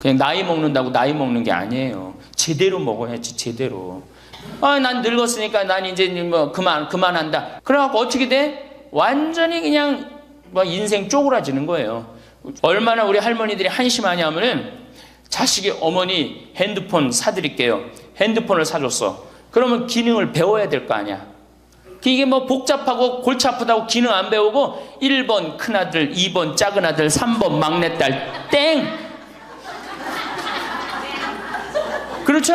그냥 나이 먹는다고 나이 먹는 게 아니에요. 제대로 먹어야지, 제대로. 난 늙었으니까 난 이제 뭐 그만한다. 그래갖고 어떻게 돼? 완전히 그냥 뭐 인생 쪼그라지는 거예요. 얼마나 우리 할머니들이 한심하냐면은 자식이 어머니 핸드폰 사드릴게요. 핸드폰을 사줬어. 그러면 기능을 배워야 될 거 아니야. 이게 뭐 복잡하고 골치 아프다고 기능 안 배우고 1번 큰아들, 2번 작은아들, 3번 막내딸 땡! 그렇죠?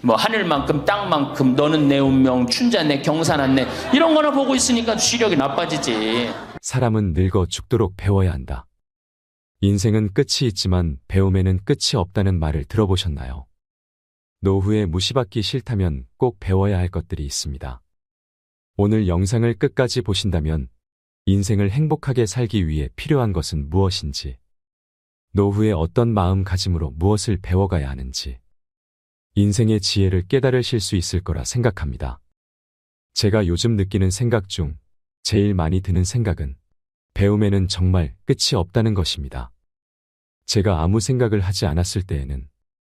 뭐 하늘만큼 땅만큼 너는 내 운명 춘자 내 경사난 내 이런 거나 보고 있으니까 시력이 나빠지지. 사람은 늙어 죽도록 배워야 한다. 인생은 끝이 있지만 배움에는 끝이 없다는 말을 들어보셨나요? 노후에 무시받기 싫다면 꼭 배워야 할 것들이 있습니다. 오늘 영상을 끝까지 보신다면 인생을 행복하게 살기 위해 필요한 것은 무엇인지, 노후에 어떤 마음가짐으로 무엇을 배워가야 하는지, 인생의 지혜를 깨달으실 수 있을 거라 생각합니다. 제가 요즘 느끼는 생각 중 제일 많이 드는 생각은 배움에는 정말 끝이 없다는 것입니다. 제가 아무 생각을 하지 않았을 때에는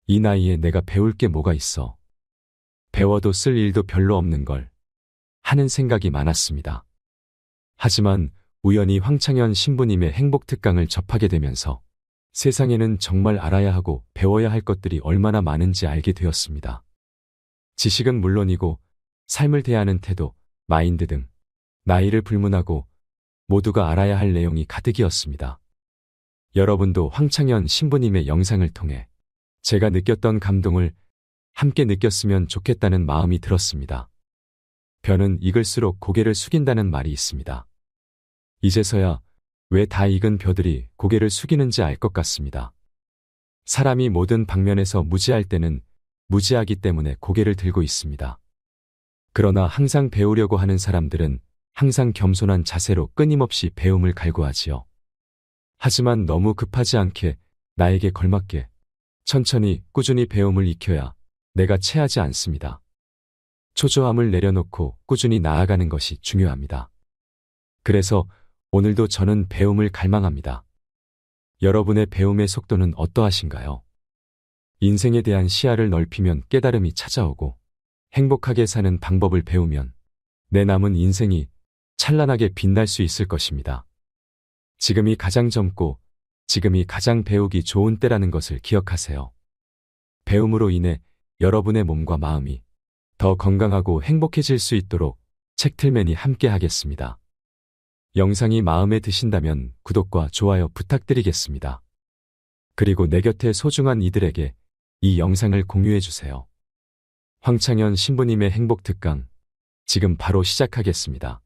이 나이에 내가 배울 게 뭐가 있어? 배워도 쓸 일도 별로 없는 걸 하는 생각이 많았습니다. 하지만 우연히 황창현 신부님의 행복특강을 접하게 되면서 세상에는 정말 알아야 하고 배워야 할 것들이 얼마나 많은지 알게 되었습니다. 지식은 물론이고 삶을 대하는 태도, 마인드 등 나이를 불문하고 모두가 알아야 할 내용이 가득이었습니다. 여러분도 황창현 신부님의 영상을 통해 제가 느꼈던 감동을 함께 느꼈으면 좋겠다는 마음이 들었습니다. 벼는 익을수록 고개를 숙인다는 말이 있습니다. 이제서야 왜 다 익은 벼들이 고개를 숙이는지 알 것 같습니다. 사람이 모든 방면에서 무지할 때는 무지하기 때문에 고개를 들고 있습니다. 그러나 항상 배우려고 하는 사람들은 항상 겸손한 자세로 끊임없이 배움을 갈구하지요. 하지만 너무 급하지 않게 나에게 걸맞게 천천히 꾸준히 배움을 익혀야 내가 체하지 않습니다. 초조함을 내려놓고 꾸준히 나아가는 것이 중요합니다. 그래서 오늘도 저는 배움을 갈망합니다. 여러분의 배움의 속도는 어떠하신가요? 인생에 대한 시야를 넓히면 깨달음이 찾아오고 행복하게 사는 방법을 배우면 내 남은 인생이 찬란하게 빛날 수 있을 것입니다. 지금이 가장 젊고 지금이 가장 배우기 좋은 때라는 것을 기억하세요. 배움으로 인해 여러분의 몸과 마음이 더 건강하고 행복해질 수 있도록 책틀맨이 함께 하겠습니다. 영상이 마음에 드신다면 구독과 좋아요 부탁드리겠습니다. 그리고 내 곁에 소중한 이들에게 이 영상을 공유해주세요. 황창현 신부님의 행복특강 지금 바로 시작하겠습니다.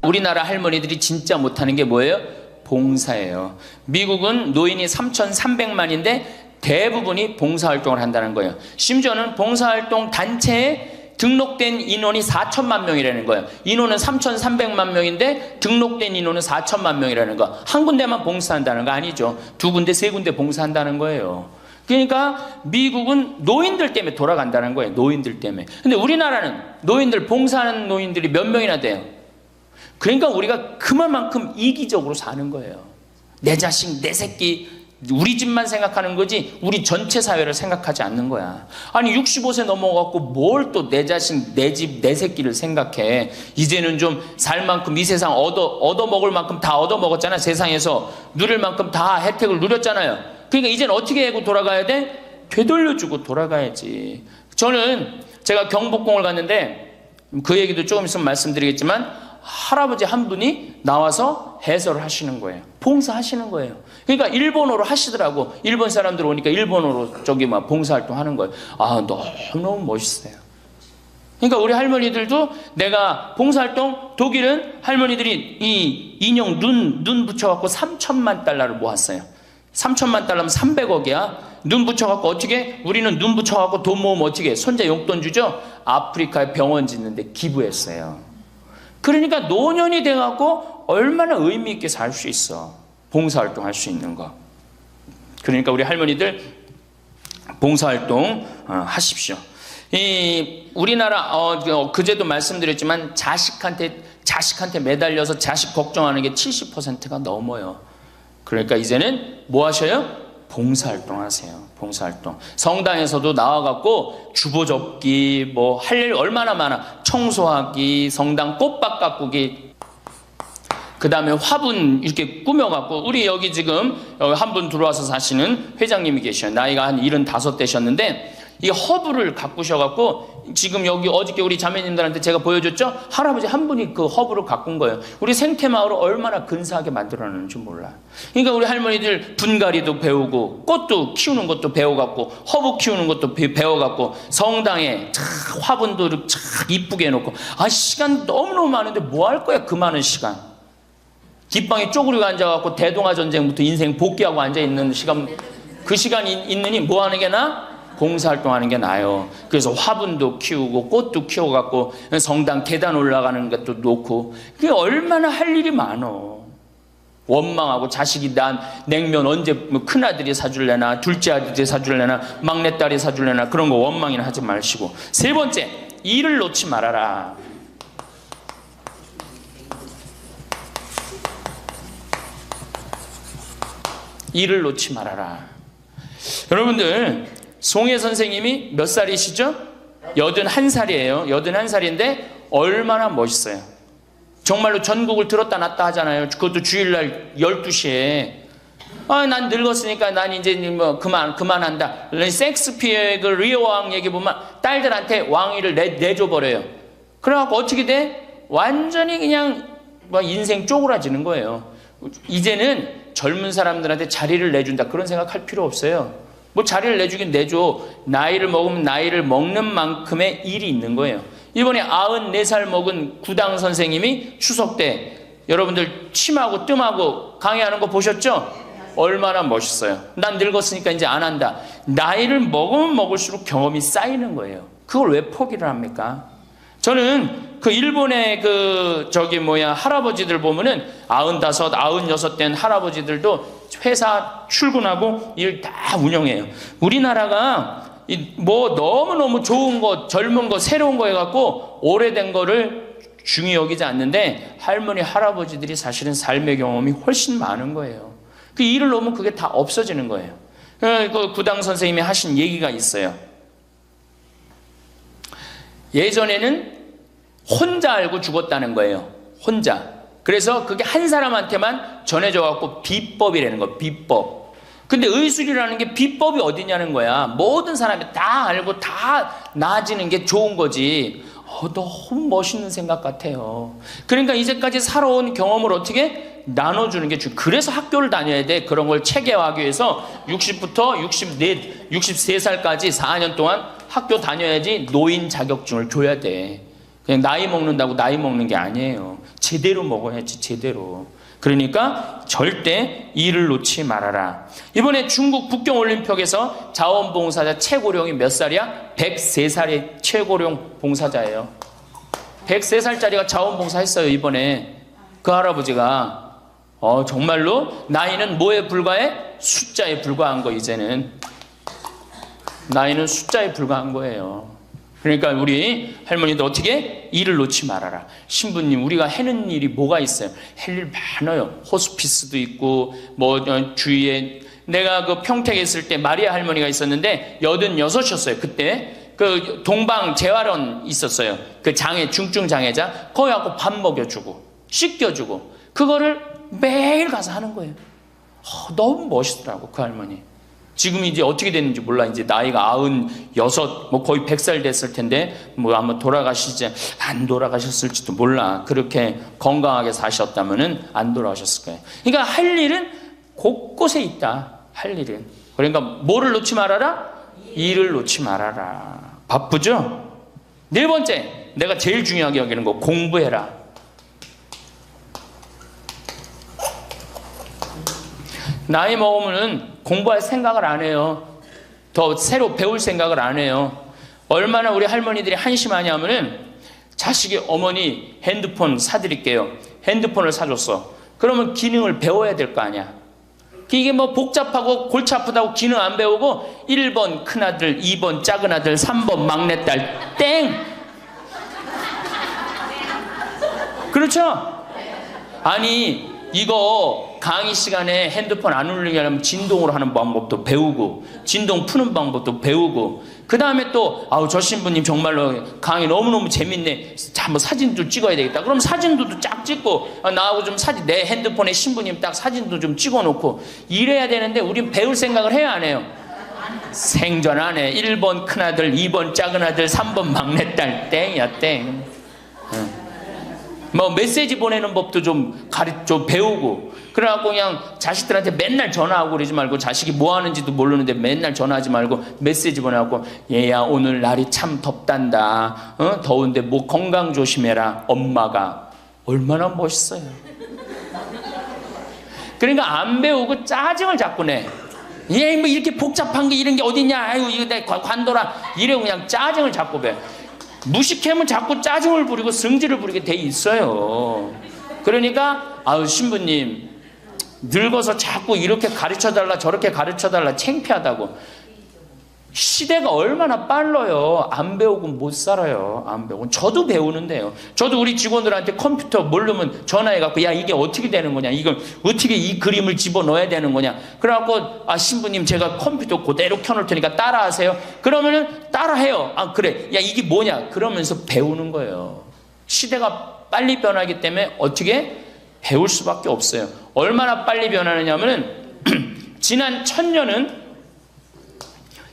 우리나라 할머니들이 진짜 못하는 게 뭐예요? 봉사예요. 미국은 노인이 3,300만인데 대부분이 봉사활동을 한다는 거예요. 심지어는 봉사활동 단체에 등록된 인원이 4천만 명이라는 거예요. 인원은 3,300만 명인데 등록된 인원은 4천만 명이라는 거. 한 군데만 봉사한다는 거 아니죠. 두 군데, 세 군데 봉사한다는 거예요. 그러니까 미국은 노인들 때문에 돌아간다는 거예요. 노인들 때문에. 근데 우리나라는 노인들, 봉사하는 노인들이 몇 명이나 돼요. 그러니까 우리가 그만큼 이기적으로 사는 거예요. 내 자식, 내 새끼, 우리 집만 생각하는 거지 우리 전체 사회를 생각하지 않는 거야. 아니 65세 넘어갖고 뭘 또 내 자식, 내 집, 내 새끼를 생각해. 이제는 좀 살 만큼 이 세상 얻어먹을 만큼 다 얻어먹었잖아. 세상에서 누릴 만큼 다 혜택을 누렸잖아요. 그러니까 이제는 어떻게 하고 돌아가야 돼? 되돌려주고 돌아가야지. 저는 제가 경복궁을 갔는데 그 얘기도 조금 있으면 말씀드리겠지만 할아버지 한 분이 나와서 해설을 하시는 거예요. 봉사하시는 거예요. 그러니까 일본어로 하시더라고. 일본 사람들 오니까 일본어로 봉사활동 하는 거예요. 너무너무 멋있어요. 그러니까 우리 할머니들도 내가 봉사활동, 독일은 할머니들이 이 인형 눈 붙여갖고 3천만 달러를 모았어요. 3천만 달러면 300억이야. 눈 붙여갖고 어떻게? 우리는 눈 붙여갖고 돈 모으면 어떻게? 손자 용돈 주죠? 아프리카에 병원 짓는데 기부했어요. 그러니까 노년이 돼갖고 얼마나 의미 있게 살 수 있어. 봉사활동 할 수 있는 거. 그러니까 우리 할머니들 봉사활동 하십시오. 우리나라 그제도 말씀드렸지만 자식한테 매달려서 자식 걱정하는 게 70%가 넘어요. 그러니까 이제는 뭐 하셔요? 봉사활동 하세요. 봉사활동. 성당에서도 나와갖고 주보 접기, 뭐 할 일 얼마나 많아. 청소하기, 성당 꽃밭 가꾸기, 그 다음에 화분 이렇게 꾸며갖고, 우리 여기 지금 한 분 들어와서 사시는 회장님이 계셔요. 나이가 한 75 되셨는데, 이 허브를 가꾸셔갖고, 지금 여기 어저께 우리 자매님들한테 제가 보여줬죠? 할아버지 한 분이 그 허브를 가꾼 거예요. 우리 생태마을을 얼마나 근사하게 만들어놨는지 몰라. 그러니까 우리 할머니들 분갈이도 배우고, 꽃도 키우는 것도 배워갖고, 허브 키우는 것도 배워갖고, 성당에 화분도 이렇게 이쁘게 해놓고, 시간 너무너무 많은데 뭐 할 거야, 그 많은 시간. 뒷방에 쪼그리고 앉아갖고 대동아 전쟁부터 인생 복귀하고 앉아있는 시간, 그 시간이 있느니 뭐 하는 게 나아? 봉사활동하는 게 나아요. 그래서 화분도 키우고 꽃도 키워갖고 성당 계단 올라가는 것도 놓고, 그게 얼마나 할 일이 많어. 원망하고 자식이 난 냉면 언제 큰아들이 사줄래나 둘째 아들이 사줄래나 막내딸이 사줄래나 그런 거 원망이나 하지 마시고. 세 번째, 일을 놓지 말아라. 일을 놓지 말아라. 여러분들, 송혜 선생님이 몇 살이시죠? 81살이에요. 81살인데 얼마나 멋있어요. 정말로 전국을 들었다 놨다 하잖아요. 그것도 주일날 12시에. 난 늙었으니까 난 이제 뭐 그만한다. 섹스피어의 그 리오 왕 얘기 보면 딸들한테 왕위를 내줘버려요. 그래갖고 어떻게 돼? 완전히 그냥 뭐 인생 쪼그라지는 거예요. 이제는 젊은 사람들한테 자리를 내준다, 그런 생각할 필요 없어요. 뭐 자리를 내주긴 내줘. 나이를 먹으면 나이를 먹는 만큼의 일이 있는 거예요. 이번에 94살 먹은 구당 선생님이 추석 때 여러분들 침하고 뜸하고 강의하는 거 보셨죠? 얼마나 멋있어요. 난 늙었으니까 이제 안 한다. 나이를 먹으면 먹을수록 경험이 쌓이는 거예요. 그걸 왜 포기를 합니까? 저는 그 일본의 할아버지들 보면은 95, 96 된 할아버지들도 회사 출근하고 일 다 운영해요. 우리나라가 뭐 너무너무 좋은 거, 젊은 거, 새로운 거 해갖고 오래된 거를 중히 여기지 않는데, 할머니, 할아버지들이 사실은 삶의 경험이 훨씬 많은 거예요. 그 일을 놓으면 그게 다 없어지는 거예요. 그 구당 선생님이 하신 얘기가 있어요. 예전에는 혼자 알고 죽었다는 거예요. 혼자. 그래서 그게 한 사람한테만 전해져갖고 비법이라는 거예요. 비법. 근데 의술이라는 게 비법이 어디냐는 거야. 모든 사람이 다 알고 다 나아지는 게 좋은 거지. 너무 멋있는 생각 같아요. 그러니까 이제까지 살아온 경험을 어떻게 나눠주는 게 중요해요. 그래서 학교를 다녀야 돼. 그런 걸 체계화하기 위해서 60부터 63살까지 4년 동안 학교 다녀야지 노인 자격증을 줘야 돼. 그냥 나이 먹는다고 나이 먹는 게 아니에요. 제대로 먹어야지, 제대로. 그러니까 절대 일을 놓지 말아라. 이번에 중국 북경올림픽에서 자원봉사자 최고령이 몇 살이야? 103살의 최고령 봉사자예요. 103살짜리가 자원봉사 했어요, 이번에. 그 할아버지가. 정말로 나이는 뭐에 불과해? 숫자에 불과한 거, 이제는. 나이는 숫자에 불과한 거예요. 그러니까 우리 할머니도 어떻게? 일을 놓지 말아라. 신부님, 우리가 해는 일이 뭐가 있어요? 할 일 많아요. 호스피스도 있고, 주위에. 내가 그 평택에 있을 때 마리아 할머니가 있었는데 86이었어요. 그때 그 동방 재활원 있었어요. 그 중증 장애자. 거기 가고 밥 먹여주고 씻겨주고 그거를 매일 가서 하는 거예요. 너무 멋있더라고, 그 할머니. 지금 이제 어떻게 됐는지 몰라. 이제 나이가 96, 거의 100살 됐을 텐데, 아마 안 돌아가셨을지도 몰라. 그렇게 건강하게 사셨다면은 안 돌아가셨을 거예요. 그러니까 할 일은 곳곳에 있다. 할 일은. 그러니까 뭐를 놓지 말아라? 일을 놓지 말아라. 바쁘죠? 네 번째, 내가 제일 중요하게 여기는 거, 공부해라. 나이 먹으면은 공부할 생각을 안 해요. 더 새로 배울 생각을 안 해요. 얼마나 우리 할머니들이 한심하냐면은 자식이 어머니 핸드폰 사드릴게요. 핸드폰을 사줬어. 그러면 기능을 배워야 될 거 아니야. 이게 복잡하고 골치 아프다고 기능 안 배우고 1번 큰아들, 2번 작은아들, 3번 막내딸 땡! 그렇죠? 아니 이거 강의 시간에 핸드폰 안 울리게 하려면 진동으로 하는 방법도 배우고, 진동 푸는 방법도 배우고, 그 다음에 또 저 신부님 정말로 강의 너무너무 재밌네, 한번 사진도 찍어야 되겠다. 그럼 사진도 쫙 찍고, 나하고 좀 사진, 내 핸드폰에 신부님 딱 사진도 좀 찍어놓고 이래야 되는데, 우린 배울 생각을 해야 안 해요? 생전 안 해. 1번 큰아들, 2번 작은아들, 3번 막내딸, 땡이야 땡. 뭐 메시지 보내는 법도 좀 배우고, 그래갖고 그냥 자식들한테 맨날 전화하고 그러지 말고, 자식이 뭐 하는지도 모르는데 맨날 전화하지 말고 메시지 보내갖고, 얘야 오늘 날이 참 덥단다, 더운데 뭐 건강 조심해라, 엄마가. 얼마나 멋있어요. 그러니까 안 배우고 짜증을 자꾸 내. 얘 뭐 이렇게 복잡한 게 이런 게 어딨냐, 아유 이거 내 관둬라, 이래 그냥 짜증을 자꾸 배. 무식하면 자꾸 짜증을 부리고 성질을 부리게 돼 있어요. 그러니까 신부님 늙어서 자꾸 이렇게 가르쳐달라 저렇게 가르쳐달라, 창피하다고. 시대가 얼마나 빨라요. 안 배우고 못 살아요. 안 배우고. 저도 배우는데요. 저도 우리 직원들한테 컴퓨터 모르면 전화해갖고, 야 이게 어떻게 되는 거냐, 이걸 어떻게 이 그림을 집어넣어야 되는 거냐. 그래갖고 신부님 제가 컴퓨터 그대로 켜놓을 테니까 따라하세요. 그러면은 따라해요. 그래, 야 이게 뭐냐, 그러면서 배우는 거예요. 시대가 빨리 변하기 때문에 어떻게 배울 수밖에 없어요. 얼마나 빨리 변하느냐면은 지난 1000년은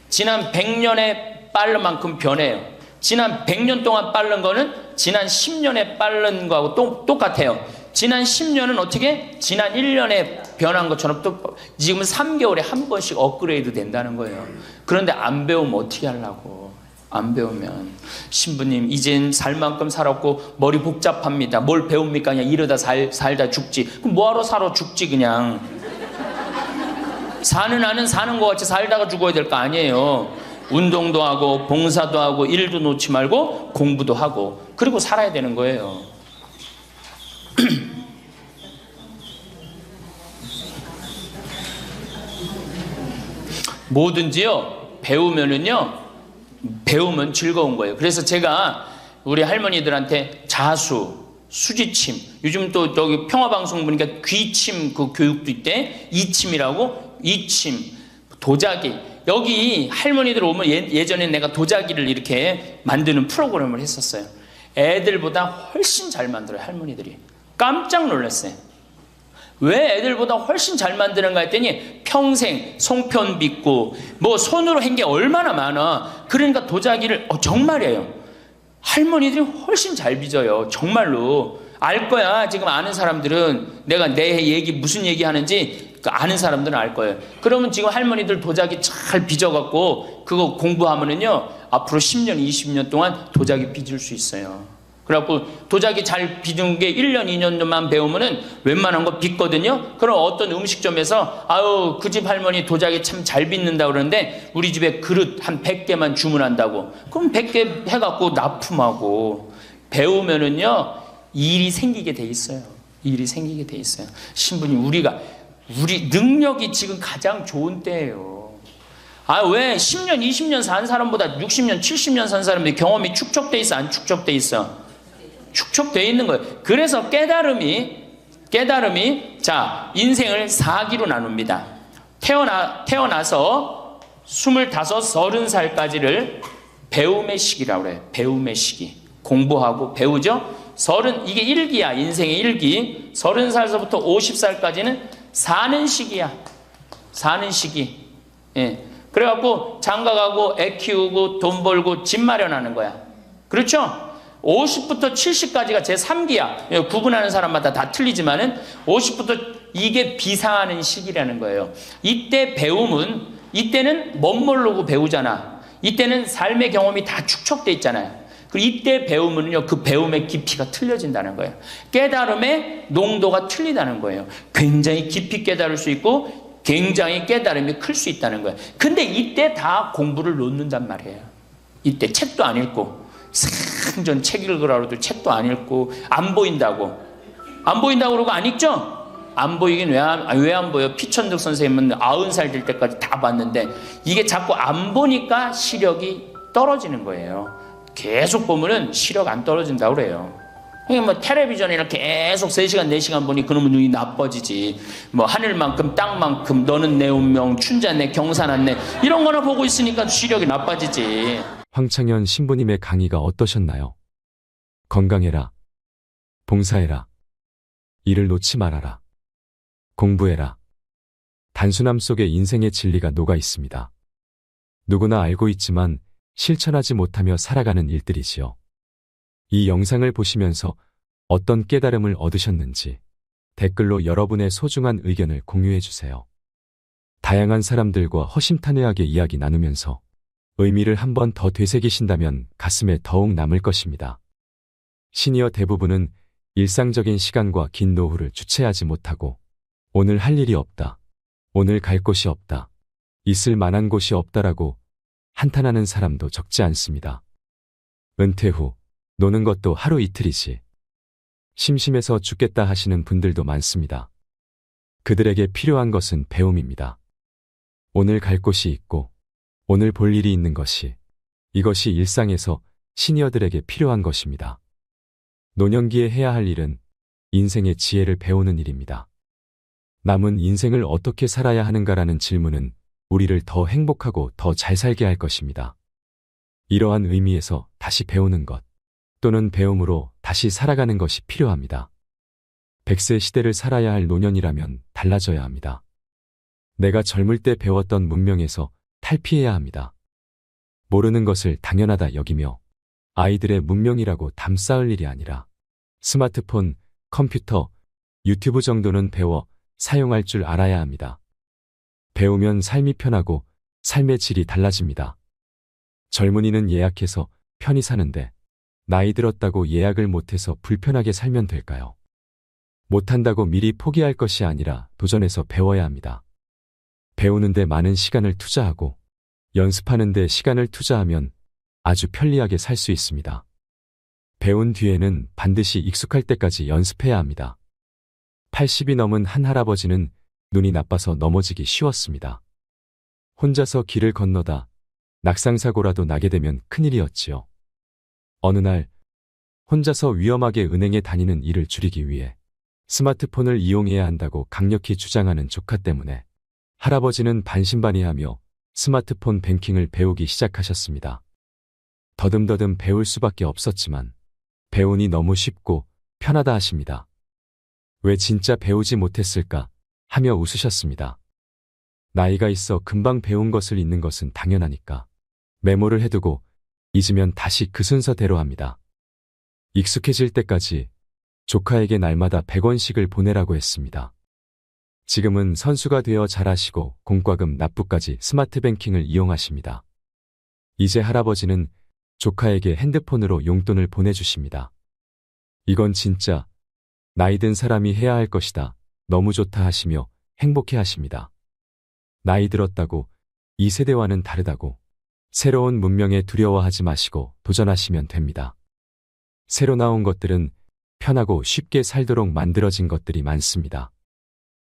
지난 100년에 빠른 만큼 변해요. 지난 100년 동안 빠른 거는 지난 10년에 빠른 거하고 똑같아요. 지난 10년은 어떻게? 지난 1년에 변한 것처럼 또 지금은 3개월에 한 번씩 업그레이드 된다는 거예요. 그런데 안 배우면 어떻게 하려고. 안 배우면. 신부님 이젠 살 만큼 살았고 머리 복잡합니다. 뭘 배웁니까? 그냥 이러다 살다 죽지. 그럼 뭐하러 살아 죽지 그냥. 사는 안은 사는 것 같이 살다가 죽어야 될 거 아니에요. 운동도 하고 봉사도 하고 일도 놓지 말고 공부도 하고, 그리고 살아야 되는 거예요. 뭐든지요 배우면 즐거운 거예요. 그래서 제가 우리 할머니들한테 자수, 수지침, 요즘 또 여기 평화방송 보니까 귀침 그 교육도 있대. 이침이라고. 이침, 도자기. 여기 할머니들 오면 예전에 내가 도자기를 이렇게 만드는 프로그램을 했었어요. 애들보다 훨씬 잘 만들어요, 할머니들이. 깜짝 놀랐어요. 왜 애들보다 훨씬 잘 만드는가 했더니, 평생 송편 빚고 뭐 손으로 한 게 얼마나 많아. 그러니까 도자기를 정말이에요. 할머니들이 훨씬 잘 빚어요. 정말로. 알 거야. 지금 아는 사람들은, 내가 내 얘기 무슨 얘기 하는지 아는 사람들은 알 거예요. 그러면 지금 할머니들 도자기 잘 빚어갖고 그거 공부하면은요, 앞으로 10년, 20년 동안 도자기 빚을 수 있어요. 그래갖고 도자기 잘 빚은 게 1년, 2년만 배우면은 웬만한 거 빚거든요. 그럼 어떤 음식점에서 그 집 할머니 도자기 참 잘 빚는다 그러는데 우리 집에 그릇 한 100개만 주문한다고. 그럼 100개 해갖고 납품하고. 배우면은요, 일이 생기게 돼 있어요. 일이 생기게 돼 있어요. 신부님, 우리 능력이 지금 가장 좋은 때예요. 왜 10년, 20년 산 사람보다 60년, 70년 산 사람들이 경험이 축적돼 있어, 안 축적돼 있어? 축적돼 있는 거예요. 그래서 깨달음이 자, 인생을 4기로 나눕니다. 태어나서 25, 30살까지를 배움의 시기라고 그래요. 배움의 시기. 공부하고 배우죠? 이게 1기야. 인생의 1기. 30살서부터 50살까지는 사는 시기야. 사는 시기. 예. 그래갖고 장가가고 애 키우고 돈 벌고 집 마련하는 거야. 그렇죠? 50부터 70까지가 제 3기야. 구분하는 사람마다 다 틀리지만은 50부터 이게 비상하는 시기라는 거예요. 이때는 멋 모르고 배우잖아. 이때는 삶의 경험이 다 축적돼 있잖아요. 그리고 이때 배우면요, 그 배움의 깊이가 틀려진다는 거예요. 깨달음의 농도가 틀리다는 거예요. 굉장히 깊이 깨달을 수 있고 굉장히 깨달음이 클 수 있다는 거예요. 근데 이때 다 공부를 놓는단 말이에요. 이때 책도 안 읽고, 생전 책 읽으라고 해도 책도 안 읽고, 안 보인다고 그러고 안 읽죠? 안 보이긴 왜 안 보여? 피천득 선생님은 90살 될 때까지 다 봤는데, 이게 자꾸 안 보니까 시력이 떨어지는 거예요. 계속 보면은 시력 안 떨어진다고 그래요. 이게 뭐 텔레비전이나 계속 3시간, 4시간 보니 그놈의 눈이 나빠지지. 뭐 하늘만큼 땅만큼 너는 내 운명, 춘자네, 경사났네 이런 거나 보고 있으니까 시력이 나빠지지. 황창현 신부님의 강의가 어떠셨나요? 건강해라. 봉사해라. 일을 놓지 말아라. 공부해라. 단순함 속에 인생의 진리가 녹아 있습니다. 누구나 알고 있지만 실천하지 못하며 살아가는 일들이지요. 이 영상을 보시면서 어떤 깨달음을 얻으셨는지 댓글로 여러분의 소중한 의견을 공유해 주세요. 다양한 사람들과 허심탄회하게 이야기 나누면서 의미를 한 번 더 되새기신다면 가슴에 더욱 남을 것입니다. 시니어 대부분은 일상적인 시간과 긴 노후를 주체하지 못하고 오늘 할 일이 없다. 오늘 갈 곳이 없다. 있을 만한 곳이 없다라고 한탄하는 사람도 적지 않습니다. 은퇴 후 노는 것도 하루 이틀이지. 심심해서 죽겠다 하시는 분들도 많습니다. 그들에게 필요한 것은 배움입니다. 오늘 갈 곳이 있고 오늘 볼 일이 있는 것이, 이것이 일상에서 시니어들에게 필요한 것입니다. 노년기에 해야 할 일은 인생의 지혜를 배우는 일입니다. 남은 인생을 어떻게 살아야 하는가라는 질문은 우리를 더 행복하고 더 잘 살게 할 것입니다. 이러한 의미에서 다시 배우는 것, 또는 배움으로 다시 살아가는 것이 필요합니다. 100세 시대를 살아야 할 노년이라면 달라져야 합니다. 내가 젊을 때 배웠던 문명에서 탈피해야 합니다. 모르는 것을 당연하다 여기며 아이들의 문명이라고 담쌓을 일이 아니라 스마트폰, 컴퓨터, 유튜브 정도는 배워 사용할 줄 알아야 합니다. 배우면 삶이 편하고 삶의 질이 달라집니다. 젊은이는 예약해서 편히 사는데 나이 들었다고 예약을 못해서 불편하게 살면 될까요? 못한다고 미리 포기할 것이 아니라 도전해서 배워야 합니다. 배우는데 많은 시간을 투자하고 연습하는데 시간을 투자하면 아주 편리하게 살 수 있습니다. 배운 뒤에는 반드시 익숙할 때까지 연습해야 합니다. 80이 넘은 한 할아버지는 눈이 나빠서 넘어지기 쉬웠습니다. 혼자서 길을 건너다 낙상사고라도 나게 되면 큰일이었지요. 어느 날 혼자서 위험하게 은행에 다니는 일을 줄이기 위해 스마트폰을 이용해야 한다고 강력히 주장하는 조카 때문에 할아버지는 반신반의하며 스마트폰 뱅킹을 배우기 시작하셨습니다. 더듬더듬 배울 수밖에 없었지만 배우니 너무 쉽고 편하다 하십니다. 왜 진짜 배우지 못했을까 하며 웃으셨습니다. 나이가 있어 금방 배운 것을 잊는 것은 당연하니까 메모를 해두고 잊으면 다시 그 순서대로 합니다. 익숙해질 때까지 조카에게 날마다 100원씩을 보내라고 했습니다. 지금은 선수가 되어 잘하시고 공과금 납부까지 스마트 뱅킹을 이용하십니다. 이제 할아버지는 조카에게 핸드폰으로 용돈을 보내주십니다. 이건 진짜 나이 든 사람이 해야 할 것이다. 너무 좋다 하시며 행복해 하십니다. 나이 들었다고 이 세대와는 다르다고 새로운 문명에 두려워하지 마시고 도전하시면 됩니다. 새로 나온 것들은 편하고 쉽게 살도록 만들어진 것들이 많습니다.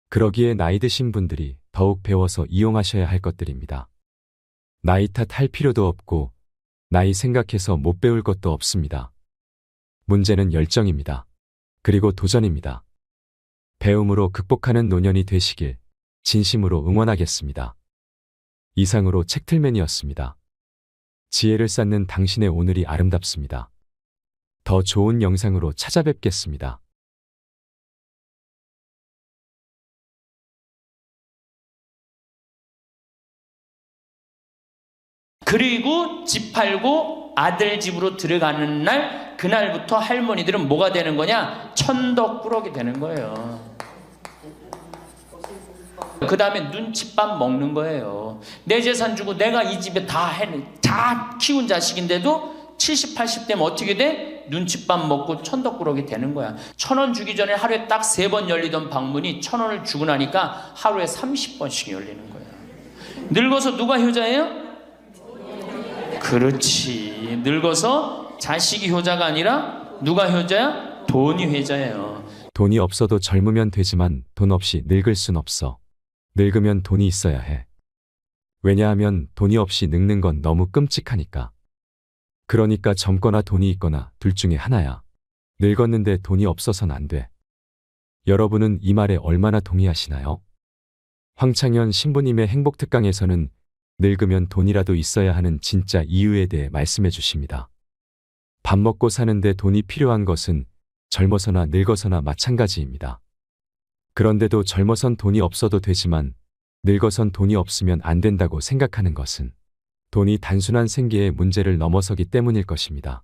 그러기에 나이 드신 분들이 더욱 배워서 이용하셔야 할 것들입니다. 나이 탓할 필요도 없고 나이 생각해서 못 배울 것도 없습니다. 문제는 열정입니다. 그리고 도전입니다. 배움으로 극복하는 노년이 되시길 진심으로 응원하겠습니다. 이상으로 책틀맨이었습니다. 지혜를 쌓는 당신의 오늘이 아름답습니다. 더 좋은 영상으로 찾아뵙겠습니다. 그리고 집 팔고 아들 집으로 들어가는 날, 그날부터 할머니들은 뭐가 되는 거냐? 천덕꾸러기 되는 거예요. 그 다음에 눈칫밥 먹는 거예요. 내 재산 주고 내가 이 집에 다 키운 자식인데도 70, 80대면 어떻게 돼? 눈칫밥 먹고 천덕꾸러기 되는 거야. 1,000원 주기 전에 하루에 딱 3번 열리던 방문이 1,000원을 주고 나니까 하루에 30번씩 열리는 거야. 늙어서 누가 효자예요? 그렇지. 늙어서 자식이 효자가 아니라 누가 효자야? 돈이 효자예요. 돈이 없어도 젊으면 되지만 돈 없이 늙을 순 없어. 늙으면 돈이 있어야 해. 왜냐하면 돈이 없이 늙는 건 너무 끔찍하니까. 그러니까 젊거나 돈이 있거나 둘 중에 하나야. 늙었는데 돈이 없어선 안 돼. 여러분은 이 말에 얼마나 동의하시나요? 황창현 신부님의 행복특강에서는 늙으면 돈이라도 있어야 하는 진짜 이유에 대해 말씀해 주십니다. 밥 먹고 사는데 돈이 필요한 것은 젊어서나 늙어서나 마찬가지입니다. 그런데도 젊어선 돈이 없어도 되지만 늙어선 돈이 없으면 안 된다고 생각하는 것은 돈이 단순한 생계의 문제를 넘어서기 때문일 것입니다.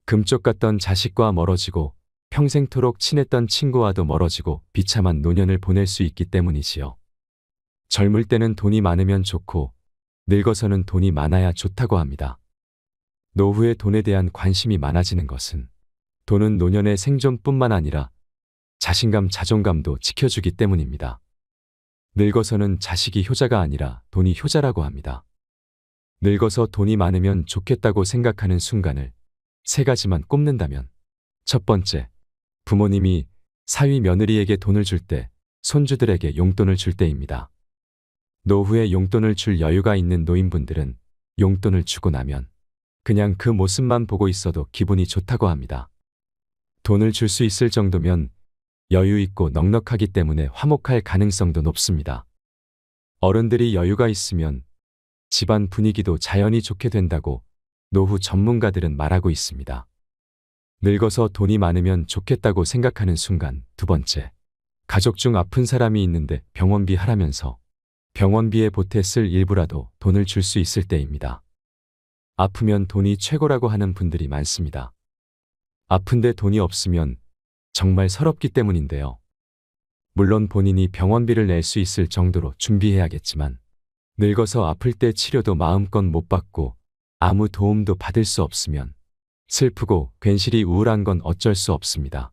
금쪽 같던 자식과 멀어지고 평생토록 친했던 친구와도 멀어지고 비참한 노년을 보낼 수 있기 때문이지요. 젊을 때는 돈이 많으면 좋고 늙어서는 돈이 많아야 좋다고 합니다. 노후에 돈에 대한 관심이 많아지는 것은 돈은 노년의 생존뿐만 아니라 자신감, 자존감도 지켜주기 때문입니다. 늙어서는 자식이 효자가 아니라 돈이 효자라고 합니다. 늙어서 돈이 많으면 좋겠다고 생각하는 순간을 세 가지만 꼽는다면, 첫 번째, 부모님이 사위 며느리에게 돈을 줄 때, 손주들에게 용돈을 줄 때입니다. 노후에 용돈을 줄 여유가 있는 노인분들은 용돈을 주고 나면 그냥 그 모습만 보고 있어도 기분이 좋다고 합니다. 돈을 줄 수 있을 정도면 여유 있고 넉넉하기 때문에 화목할 가능성도 높습니다. 어른들이 여유가 있으면 집안 분위기도 자연히 좋게 된다고 노후 전문가들은 말하고 있습니다. 늙어서 돈이 많으면 좋겠다고 생각하는 순간, 두 번째, 가족 중 아픈 사람이 있는데 병원비 하라면서 병원비에 보태 쓸 일부라도 돈을 줄 수 있을 때입니다. 아프면 돈이 최고라고 하는 분들이 많습니다. 아픈데 돈이 없으면 정말 서럽기 때문인데요. 물론 본인이 병원비를 낼 수 있을 정도로 준비해야겠지만 늙어서 아플 때 치료도 마음껏 못 받고 아무 도움도 받을 수 없으면 슬프고 괜시리 우울한 건 어쩔 수 없습니다.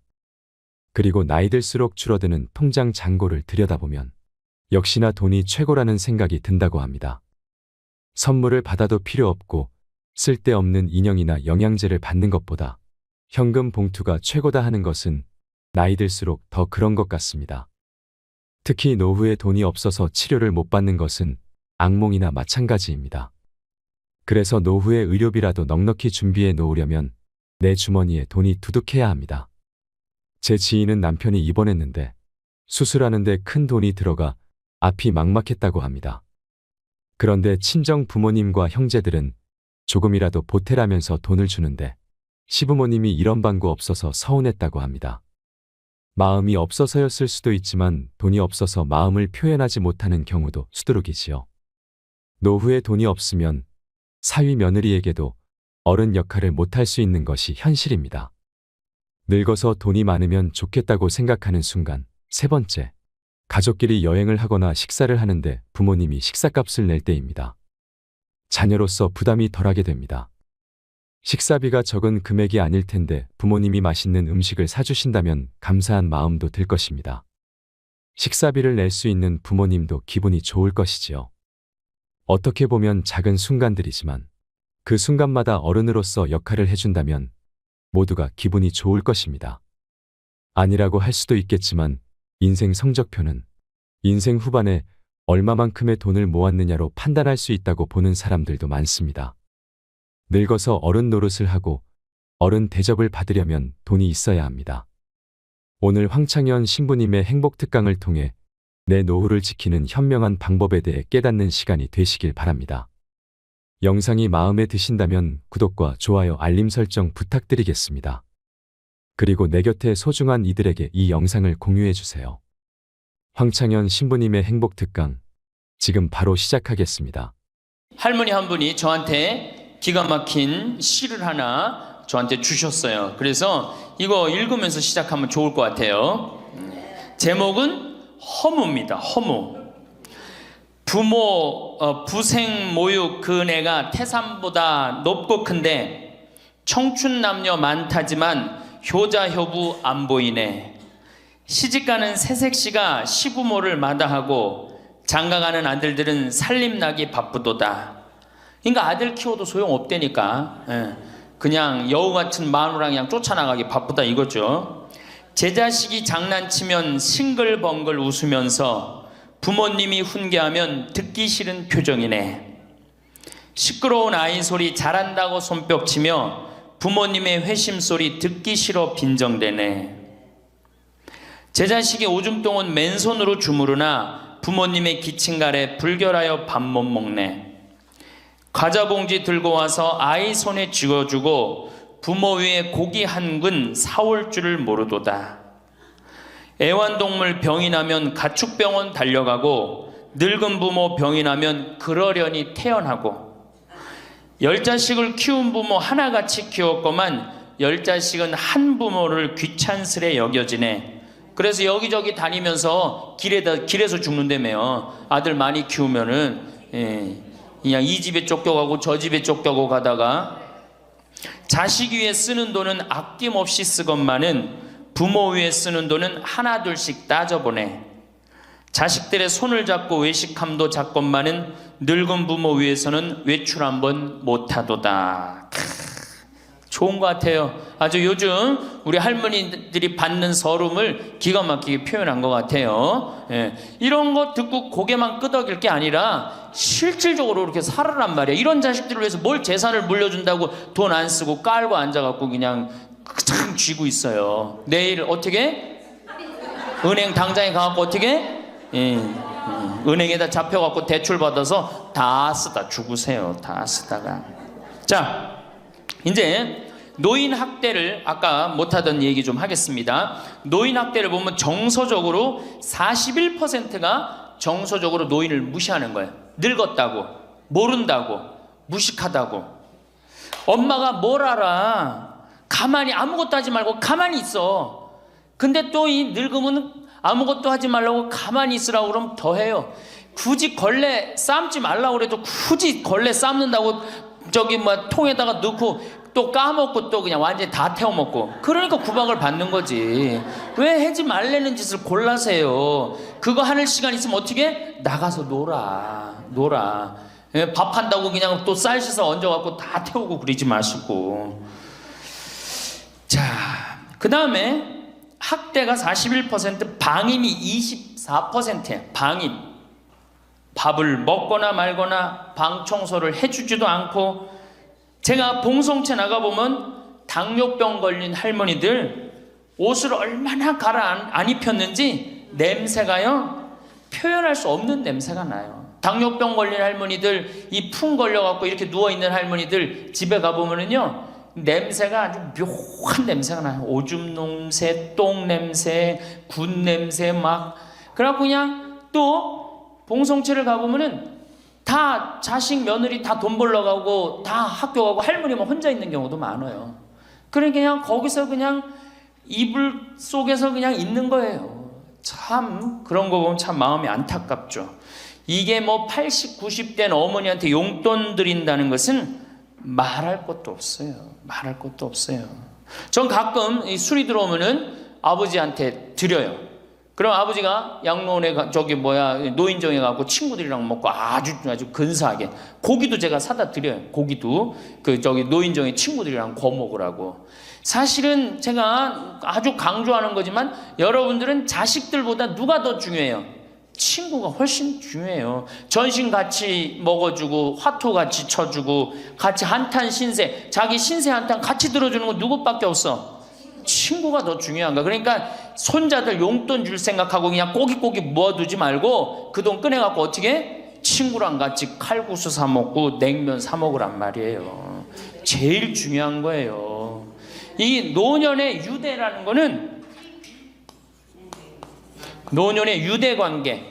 그리고 나이 들수록 줄어드는 통장 잔고를 들여다보면 역시나 돈이 최고라는 생각이 든다고 합니다. 선물을 받아도 필요 없고 쓸데없는 인형이나 영양제를 받는 것보다 현금 봉투가 최고다 하는 것은 나이 들수록 더 그런 것 같습니다. 특히 노후에 돈이 없어서 치료를 못 받는 것은 악몽이나 마찬가지입니다. 그래서 노후에 의료비라도 넉넉히 준비해 놓으려면 내 주머니에 돈이 두둑해야 합니다. 제 지인은 남편이 입원했는데 수술하는데 큰 돈이 들어가 앞이 막막했다고 합니다. 그런데 친정 부모님과 형제들은 조금이라도 보태라면서 돈을 주는데 시부모님이 이런 방구 없어서 서운했다고 합니다. 마음이 없어서였을 수도 있지만 돈이 없어서 마음을 표현하지 못하는 경우도 수두룩이지요. 노후에 돈이 없으면 사위 며느리에게도 어른 역할을 못할 수 있는 것이 현실입니다. 늙어서 돈이 많으면 좋겠다고 생각하는 순간, 세 번째, 가족끼리 여행을 하거나 식사를 하는데 부모님이 식사값을 낼 때입니다. 자녀로서 부담이 덜하게 됩니다. 식사비가 적은 금액이 아닐 텐데 부모님이 맛있는 음식을 사주신다면 감사한 마음도 들 것입니다. 식사비를 낼 수 있는 부모님도 기분이 좋을 것이지요. 어떻게 보면 작은 순간들이지만 그 순간마다 어른으로서 역할을 해준다면 모두가 기분이 좋을 것입니다. 아니라고 할 수도 있겠지만 인생 성적표는 인생 후반에 얼마만큼의 돈을 모았느냐로 판단할 수 있다고 보는 사람들도 많습니다. 늙어서 어른 노릇을 하고 어른 대접을 받으려면 돈이 있어야 합니다. 오늘 황창현 신부님의 행복특강을 통해 내 노후를 지키는 현명한 방법에 대해 깨닫는 시간이 되시길 바랍니다. 영상이 마음에 드신다면 구독과 좋아요, 알림 설정 부탁드리겠습니다. 그리고 내 곁에 소중한 이들에게 이 영상을 공유해 주세요. 황창현 신부님의 행복특강, 지금 바로 시작하겠습니다. 할머니 한 분이 저한테 기가 막힌 시를 하나 저한테 주셨어요. 그래서 이거 읽으면서 시작하면 좋을 것 같아요. 제목은 허무입니다. 허무. 부생 모육 그 내가 태산보다 높고 큰데 청춘 남녀 많다지만 효자 효부 안 보이네. 시집가는 새색시가 시부모를 마다하고 장가가는 아들들은 살림나기 바쁘도다. 그러니까 아들 키워도 소용없다니까. 그냥 여우 같은 마누라 그냥 쫓아나가기 바쁘다 이거죠. 제 자식이 장난치면 싱글벙글 웃으면서 부모님이 훈계하면 듣기 싫은 표정이네. 시끄러운 아이 소리 잘한다고 손뼉치며 부모님의 회심소리 듣기 싫어 빈정대네. 제 자식이 오줌 똥은 맨손으로 주무르나 부모님의 기침 가래 불결하여 밥 못 먹네. 과자 봉지 들고 와서 아이 손에 쥐어주고 부모 위에 고기 한 근 사올 줄을 모르도다. 애완동물 병이 나면 가축병원 달려가고 늙은 부모 병이 나면 그러려니 태어나고 10자식을 키운 부모 하나같이 키웠건만 10자식은 한 부모를 귀찮스레 여겨지네. 그래서 여기저기 다니면서 길에서 죽는다며요. 아들 많이 키우면은 그냥 이 집에 쫓겨가고 저 집에 쫓겨가고 가다가 자식 위에 쓰는 돈은 아낌없이 쓰건만은 부모 위에 쓰는 돈은 하나 둘씩 따져보네. 자식들의 손을 잡고 외식함도 잡건만은 늙은 부모 위에서는 외출 한번 못하도다. 좋은 것 같아요. 아주 요즘 우리 할머니들이 받는 서름을 기가 막히게 표현한 것 같아요. 이런 거 듣고 고개만 끄덕일 게 아니라 실질적으로 이렇게 살아란 말이에요. 이런 자식들을 위해서 뭘 재산을 물려준다고 돈 안 쓰고 깔고 앉아갖고 그냥 참 쥐고 있어요. 내일 어떻게? 은행 당장에 가갖고 어떻게? 은행에다 잡혀갖고 대출 받아서 다 쓰다 죽으세요. 다 쓰다가. 자, 이제 노인 학대를 아까 못하던 얘기 좀 하겠습니다. 노인 학대를 보면 정서적으로 41%가 정서적으로 노인을 무시하는 거예요. 늙었다고, 모른다고, 무식하다고. 엄마가 뭘 알아? 가만히 아무것도 하지 말고 가만히 있어. 근데 또 이 늙으면 아무것도 하지 말라고 가만히 있으라고 그러면 더 해요. 굳이 걸레 삶지 말라고 그래도 굳이 걸레 삶는다고 저기 뭐 통에다가 넣고 또 까먹고 또 그냥 완전히 다 태워먹고. 그러니까 구박을 받는 거지. 왜 하지 말라는 짓을 골라세요. 그거 하는 시간 있으면 어떻게? 나가서 놀아. 밥 한다고 그냥 또 쌀 씻어 얹어갖고 다 태우고 그러지 마시고. 자, 그 다음에 학대가 41%, 방임이 24%예요. 방임. 밥을 먹거나 말거나 방 청소를 해주지도 않고. 제가 봉송체 나가보면 당뇨병 걸린 할머니들 옷을 얼마나 갈아 안 입혔는지 냄새가요, 표현할 수 없는 냄새가 나요. 당뇨병 걸린 할머니들, 이 풍 걸려갖고 이렇게 누워있는 할머니들 집에 가보면은요, 냄새가 아주 묘한 냄새가 나요. 오줌 냄새, 똥 냄새, 군 냄새 막. 그래갖고 그냥 또 봉송체를 가보면은 다 자식 며느리 다 돈 벌러 가고 다 학교 가고 할머니만 혼자 있는 경우도 많아요. 그러니까 그냥 거기서 그냥 이불 속에서 그냥 있는 거예요. 참 그런 거 보면 참 마음이 안타깝죠. 이게 뭐 80, 90된 어머니한테 용돈 드린다는 것은 말할 것도 없어요. 말할 것도 없어요. 전 가끔 이 술이 들어오면은 아버지한테 드려요. 그럼 아버지가 양로원에 노인정에 가고 친구들이랑 먹고 아주 근사하게 고기도 제가 사다 드려요. 고기도 노인정에 친구들이랑 구워 먹으라고. 사실은 제가 아주 강조하는 거지만 여러분들은 자식들보다 누가 더 중요해요? 친구가 훨씬 중요해요. 전신 같이 먹어주고 화투 같이 쳐주고 같이 한탄 신세, 자기 신세 한탄 같이 들어주는 거 누구밖에 없어? 친구가 더 중요한 거야. 그러니까 손자들 용돈 줄 생각하고 그냥 꼬깃꼬깃 모아두지 말고 그 돈 꺼내갖고 어떻게? 친구랑 같이 칼국수 사 먹고 냉면 사 먹으란 말이에요. 제일 중요한 거예요. 이 노년의 유대라는 거는 노년의 유대 관계.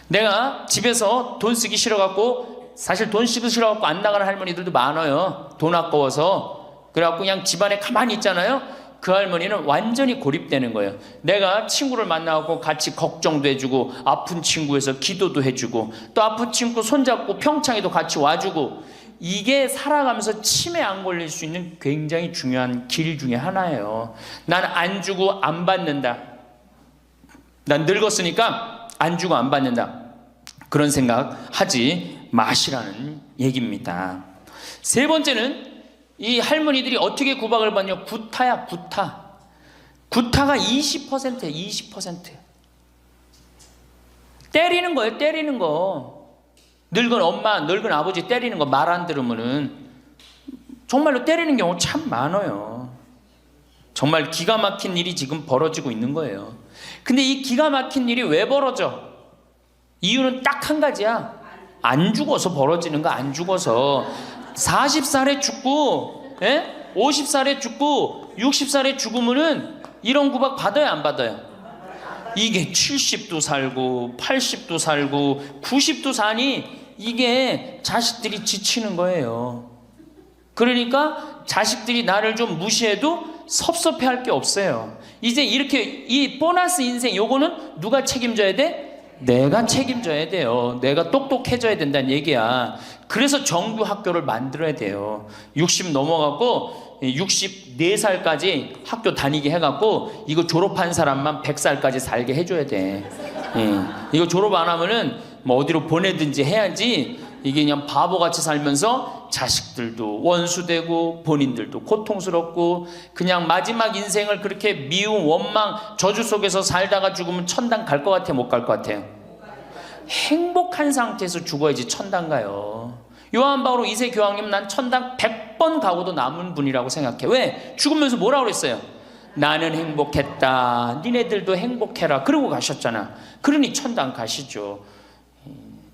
내가 집에서 돈 쓰기 싫어갖고, 사실 돈 쓰기 싫어갖고 안 나가는 할머니들도 많아요. 돈 아까워서. 그래갖고 그냥 집안에 가만히 있잖아요. 그 할머니는 완전히 고립되는 거예요. 내가 친구를 만나고 같이 걱정도 해주고 아픈 친구에서 기도도 해주고 또 아픈 친구 손잡고 평창에도 같이 와주고, 이게 살아가면서 치매 안 걸릴 수 있는 굉장히 중요한 길 중에 하나예요. 난 안 주고 안 받는다. 난 늙었으니까 안 주고 안 받는다. 그런 생각 하지 마시라는 얘기입니다. 세 번째는 이 할머니들이 어떻게 구박을 받냐? 구타야, 구타. 구타가 20%예요, 20%. 때리는 거예요, 때리는 거. 늙은 엄마, 늙은 아버지 때리는 거 말 안 들으면은. 정말로 때리는 경우 참 많아요. 정말 기가 막힌 일이 지금 벌어지고 있는 거예요. 근데 이 기가 막힌 일이 왜 벌어져? 이유는 딱 한 가지야. 안 죽어서 벌어지는 거. 안 죽어서 40살에 죽고 50살에 죽고 60살에 죽으면은 이런 구박 받아요, 안 받아요? 이게 70도 살고 80도 살고 90도 사니 이게 자식들이 지치는 거예요. 그러니까 자식들이 나를 좀 무시해도 섭섭해할 게 없어요. 이제 이렇게 이 보너스 인생 요거는 누가 책임져야 돼? 내가 책임져야 돼요. 내가 똑똑해져야 된다는 얘기야. 그래서 정규 학교를 만들어야 돼요. 60 넘어갖고 64살까지 학교 다니게 해갖고 이거 졸업한 사람만 100살까지 살게 해줘야 돼. 이거 졸업 안 하면은 뭐 어디로 보내든지 해야지. 이게 그냥 바보같이 살면서 자식들도 원수되고 본인들도 고통스럽고 그냥 마지막 인생을 그렇게 미움, 원망, 저주 속에서 살다가 죽으면 천당 갈 것 같아요? 못 갈 것 같아요? 행복한 상태에서 죽어야지 천당 가요. 요한 바오로 2세 교황님 난 천당 100번 가고도 남은 분이라고 생각해. 왜? 죽으면서 뭐라고 그랬어요? 나는 행복했다. 니네들도 행복해라. 그러고 가셨잖아. 그러니 천당 가시죠.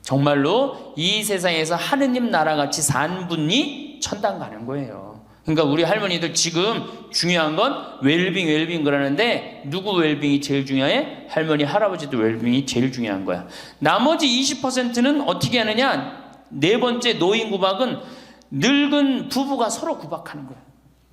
정말로 이 세상에서 하느님 나라같이 산 분이 천당 가는 거예요. 그러니까 우리 할머니들 지금 중요한 건 웰빙 그러는데 누구 웰빙이 제일 중요해? 할머니 할아버지도 웰빙이 제일 중요한 거야. 나머지 20%는 어떻게 하느냐? 네 번째 노인 구박은 늙은 부부가 서로 구박하는 거야.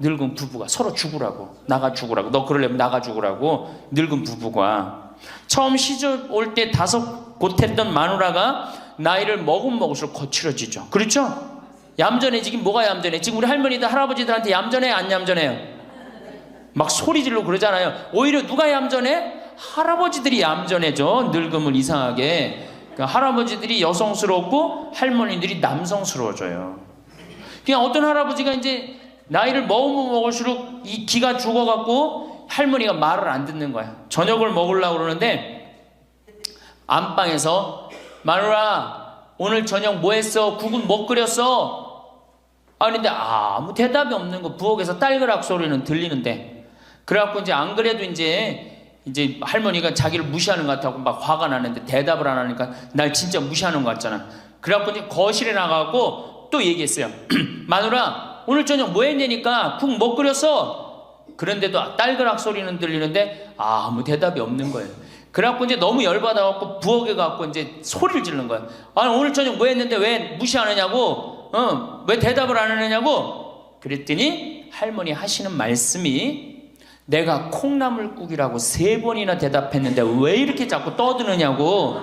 늙은 부부가 서로 죽으라고, 나가 죽으라고, 너 그러려면 나가 죽으라고. 늙은 부부가 처음 시집 올 때 다섯 곧했던 마누라가 나이를 먹을수록 거칠어지죠. 그렇죠? 얌전해지긴 뭐가 얌전해? 지금 우리 할머니들 할아버지들한테 얌전해 안 얌전해요? 막 소리 지르고 그러잖아요. 오히려 누가 얌전해? 할아버지들이 얌전해져. 늙으면 이상하게. 그러니까 할아버지들이 여성스럽고 할머니들이 남성스러워져요. 그냥 어떤 할아버지가 이제 나이를 먹으면 먹을수록 이 기가 죽어갖고 할머니가 말을 안 듣는 거야. 저녁을 먹으려고 그러는데 안방에서 마누라 오늘 저녁 뭐 했어? 국은 뭐 끓였어? 근데 아무 대답이 없는 거. 부엌에서 딸그락 소리는 들리는데. 그래갖고 이제 안 그래도 이제 할머니가 자기를 무시하는 것 같다고 막 화가 나는데 대답을 안 하니까 날 진짜 무시하는 것 같잖아. 그래갖고 이제 거실에 나가고 또 얘기했어요. 마누라 오늘 저녁 뭐 했냐니까 국 뭐 끓였어? 그런데도 딸그락 소리는 들리는데 아무 대답이 없는 거예요. 그래갖고 이제 너무 열받아갖고 부엌에 가갖고 이제 소리를 지르는 거야. 아니 오늘 저녁 뭐 했는데 왜 무시하느냐고? 왜 대답을 안 하느냐고? 그랬더니 할머니 하시는 말씀이 내가 콩나물국이라고 3번이나 대답했는데 왜 이렇게 자꾸 떠드느냐고.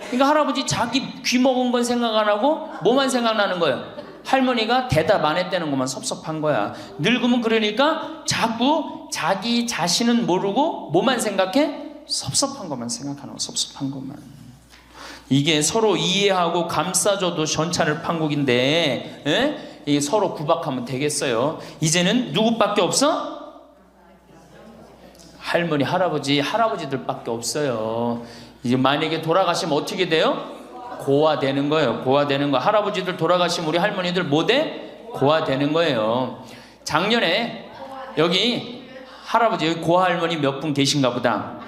그러니까 할아버지 자기 귀 먹은 건 생각 안 하고 뭐만 생각나는 거예요? 할머니가 대답 안 했다는 것만 섭섭한 거야. 늙으면 그러니까 자꾸 자기 자신은 모르고 뭐만 생각해? 섭섭한 것만 생각하는 거. 섭섭한 것만. 이게 서로 이해하고 감싸줘도 전차를 판국인데 이게 서로 구박하면 되겠어요? 이제는 누구밖에 없어? 할머니 할아버지들밖에 없어요. 이제 만약에 돌아가시면 어떻게 돼요? 고아되는 거예요. 고아되는 거. 할아버지들 돌아가시면 우리 할머니들 뭐 돼? 고아되는 거예요. 작년에 여기 할아버지 여기 고아할머니 몇 분 계신가 보다.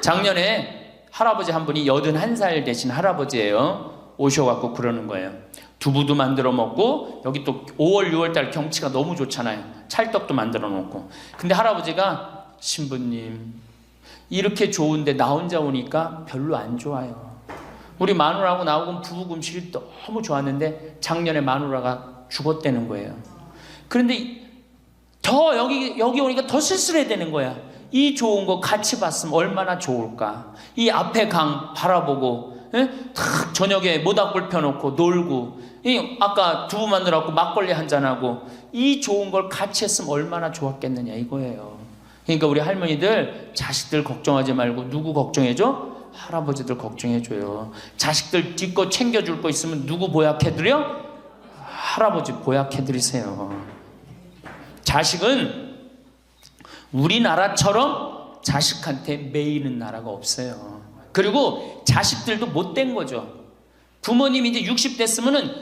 작년에 할아버지 한 분이 81살 되신 할아버지예요. 오셔갖고 그러는 거예요. 두부도 만들어 먹고 여기 또 5월 6월달 경치가 너무 좋잖아요. 찰떡도 만들어 놓고. 근데 할아버지가 신부님 이렇게 좋은데 나 혼자 오니까 별로 안 좋아요. 우리 마누라하고 나하고 부부 금실이 너무 좋았는데 작년에 마누라가 죽었다는 거예요. 그런데 더 여기 오니까 더 쓸쓸해야 되는 거야. 이 좋은 거 같이 봤으면 얼마나 좋을까. 이 앞에 강 바라보고 탁 저녁에 모닥불 펴놓고 놀고 아까 두부 만들어갖고 막걸리 한잔하고 이 좋은 걸 같이 했으면 얼마나 좋았겠느냐 이거예요. 그러니까 우리 할머니들 자식들 걱정하지 말고 누구 걱정해줘? 할아버지들 걱정해줘요. 자식들 뒷거 챙겨줄 거 있으면 누구 보약해드려? 할아버지 보약해드리세요. 자식은 우리나라처럼 자식한테 매이는 나라가 없어요. 그리고 자식들도 못된 거죠. 부모님이 이제 60 됐으면은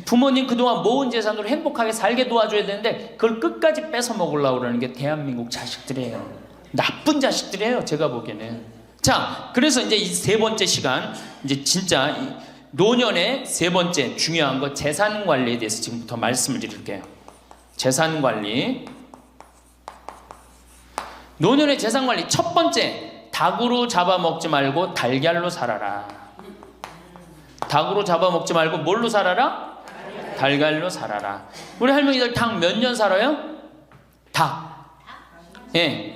부모님 그동안 모은 재산으로 행복하게 살게 도와줘야 되는데 그걸 끝까지 뺏어 먹으려고 그러는 게 대한민국 자식들이에요. 나쁜 자식들이에요, 제가 보기에는. 자, 그래서 이제 이 세 번째 시간, 이제 진짜 이 노년의 세 번째 중요한 거 재산 관리에 대해서 지금부터 말씀을 드릴게요. 재산 관리. 노년의 재산 관리 첫 번째, 닭으로 잡아먹지 말고 달걀로 살아라. 닭으로 잡아먹지 말고 뭘로 살아라? 달걀로 살아라. 우리 할머니들 닭 몇 년 살아요? 닭. 예.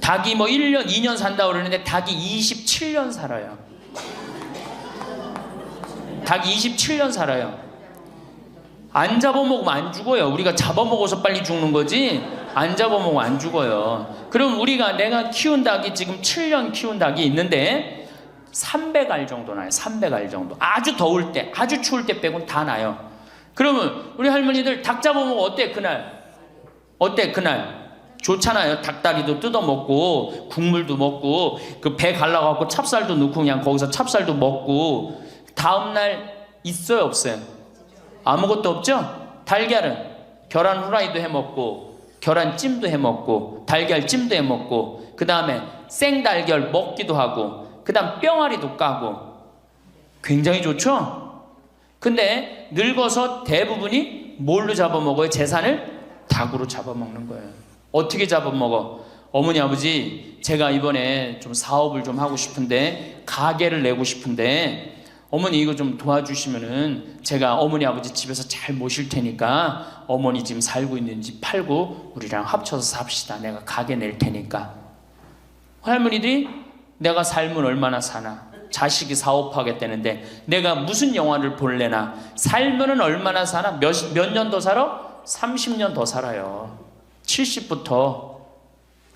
닭이 뭐 1년, 2년 산다고 그러는데 닭이 27년 살아요. 닭이 27년 살아요. 안 잡아먹으면 안 죽어요. 우리가 잡아먹어서 빨리 죽는 거지 안 잡아먹으면 안 죽어요. 그럼 내가 키운 닭이 지금 7년 키운 닭이 있는데 300알 정도 나요. 300알 정도. 아주 더울 때, 아주 추울 때 빼고는 다 나요. 그러면 우리 할머니들 닭 잡아먹으면 어때 그날? 어때 그날? 좋잖아요. 닭다리도 뜯어먹고 국물도 먹고 그 배 갈라갖고 찹쌀도 넣고 그냥 거기서 찹쌀도 먹고 다음날 있어요 없어요? 아무것도 없죠? 달걀은 계란 후라이도 해먹고 계란찜도 해먹고 달걀찜도 해먹고 그 다음에 생달걀 먹기도 하고 그 다음 뿅아리도 까고 굉장히 좋죠? 근데 늙어서 대부분이 뭘로 잡아먹어요? 재산을 닭으로 잡아먹는 거예요. 어떻게 잡아먹어? 어머니 아버지 제가 이번에 좀 사업을 좀 하고 싶은데 가게를 내고 싶은데 어머니 이거 좀 도와주시면은 제가 어머니 아버지 집에서 잘 모실 테니까 어머니 지금 살고 있는 집 팔고 우리랑 합쳐서 삽시다. 내가 가게 낼 테니까. 할머니들이 내가 살면 얼마나 사나? 자식이 사업하겠다는데 내가 무슨 영화를 볼래나? 살면은 얼마나 사나? 몇 년 더 살아? 30년 더 살아요. 70부터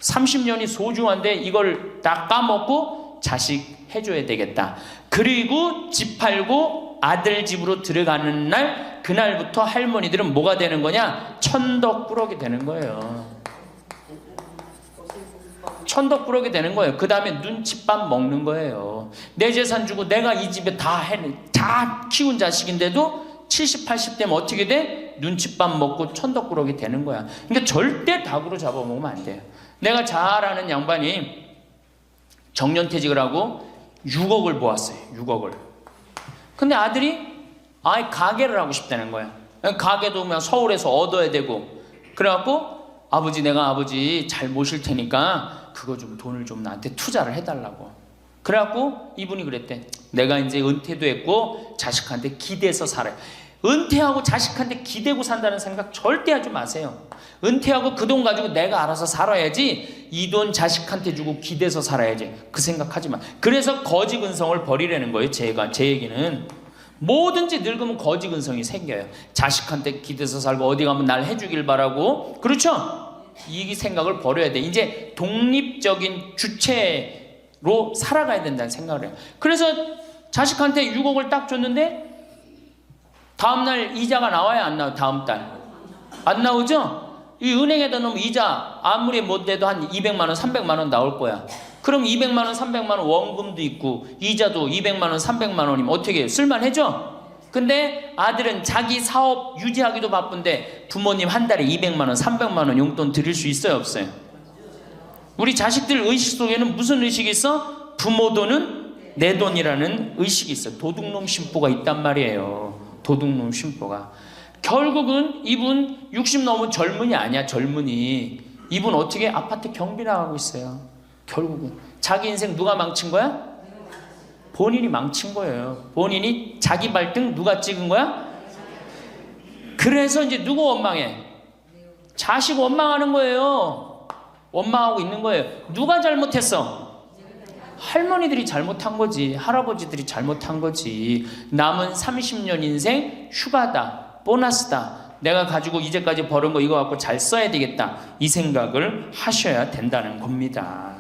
30년이 소중한데 이걸 다 까먹고 자식 해줘야 되겠다. 그리고 집 팔고 아들 집으로 들어가는 날 그날부터 할머니들은 뭐가 되는 거냐? 천덕꾸러기 되는 거예요. 천덕꾸러기 되는 거예요. 그 다음에 눈칫밥 먹는 거예요. 내 재산 주고 내가 이 집에 다 키운 자식인데도 70, 80대면 어떻게 돼? 눈칫밥 먹고 천덕꾸러기 되는 거야. 그러니까 절대 닭으로 잡아먹으면 안 돼요. 내가 잘 아는 양반이 정년퇴직을 하고 6억을 모았어요. 6억을. 근데 아들이 가게를 하고 싶다는 거야. 가게도 그냥 서울에서 얻어야 되고. 그래갖고 아버지 내가 아버지 잘 모실 테니까 그거 좀 돈을 좀 나한테 투자를 해달라고. 그래갖고 이분이 그랬대. 내가 이제 은퇴도 했고 자식한테 기대서 살아요. 은퇴하고 자식한테 기대고 산다는 생각 절대 하지 마세요. 은퇴하고 그 돈 가지고 내가 알아서 살아야지 이 돈 자식한테 주고 기대서 살아야지 그 생각하지 마. 그래서 거지 근성을 버리라는 거예요. 제 얘기는 뭐든지 늙으면 거지 근성이 생겨요. 자식한테 기대서 살고 어디 가면 날 해주길 바라고. 그렇죠? 이 생각을 버려야 돼. 이제 독립적인 주체로 살아가야 된다는 생각을 해요. 그래서 자식한테 6억을 딱 줬는데 다음날 이자가 나와요? 안 나와요? 다음 달 안 나오죠? 이 은행에다 놓으면 이자 아무리 못 내도 한 200만 원 300만 원 나올 거야. 그럼 200만 원 300만 원 원금도 있고 이자도 200만 원 300만 원이면 어떻게 해요? 쓸만해져? 근데 아들은 자기 사업 유지하기도 바쁜데 부모님 한 달에 200만 원 300만 원 용돈 드릴 수 있어요 없어요? 우리 자식들 의식 속에는 무슨 의식이 있어? 부모 돈은 내 돈이라는 의식이 있어요. 도둑놈 심보가 있단 말이에요. 도둑놈 심보가. 결국은 이분 60 넘은 젊은이 아니야. 젊은이. 이분 어떻게 아파트 경비 나가고 있어요. 결국은 자기 인생 누가 망친 거야? 본인이 망친 거예요. 본인이 자기 발등 누가 찍은 거야? 그래서 이제 누구 원망해? 자식 원망하는 거예요. 원망하고 있는 거예요. 누가 잘못했어? 할머니들이 잘못한 거지. 할아버지들이 잘못한 거지. 남은 30년 인생 휴가다. 보너스다. 내가 가지고 이제까지 벌은 거 이거 갖고 잘 써야 되겠다. 이 생각을 하셔야 된다는 겁니다.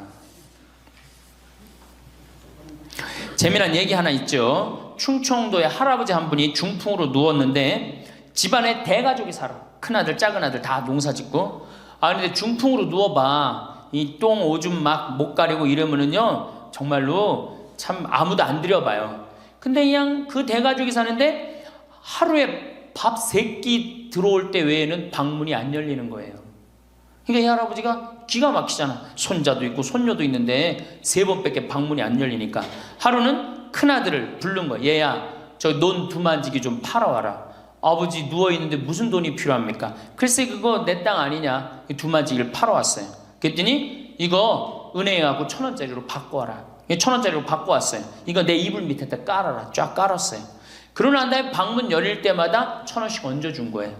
재미난 얘기 하나 있죠. 충청도에 할아버지 한 분이 중풍으로 누웠는데 집안에 대가족이 살아. 큰아들 작은아들 다 농사짓고. 근데 중풍으로 누워봐. 이 똥 오줌 막 못 가리고 이러면은요 정말로 참 아무도 안 들여봐요. 근데 그냥 그 대가족이 사는데 하루에 밥 3끼 들어올 때 외에는 방문이 안 열리는 거예요. 그러니까 이 할아버지가 기가 막히잖아. 손자도 있고 손녀도 있는데 3번밖에 방문이 안 열리니까 하루는 큰아들을 부른 거야. 얘야, 저 논 두만지기 좀 팔아와라. 아버지 누워있는데 무슨 돈이 필요합니까? 글쎄 그거 내 땅 아니냐. 두만지기를 팔아왔어요. 그랬더니 이거 은행에 가고 1,000원짜리로 바꿔와라. 1,000원짜리로 바꿔왔어요. 이거 내 이불 밑에다 깔아라. 쫙 깔았어요. 그러고 난 다음에 방문 열릴 때마다 1,000원씩 얹어준 거예요.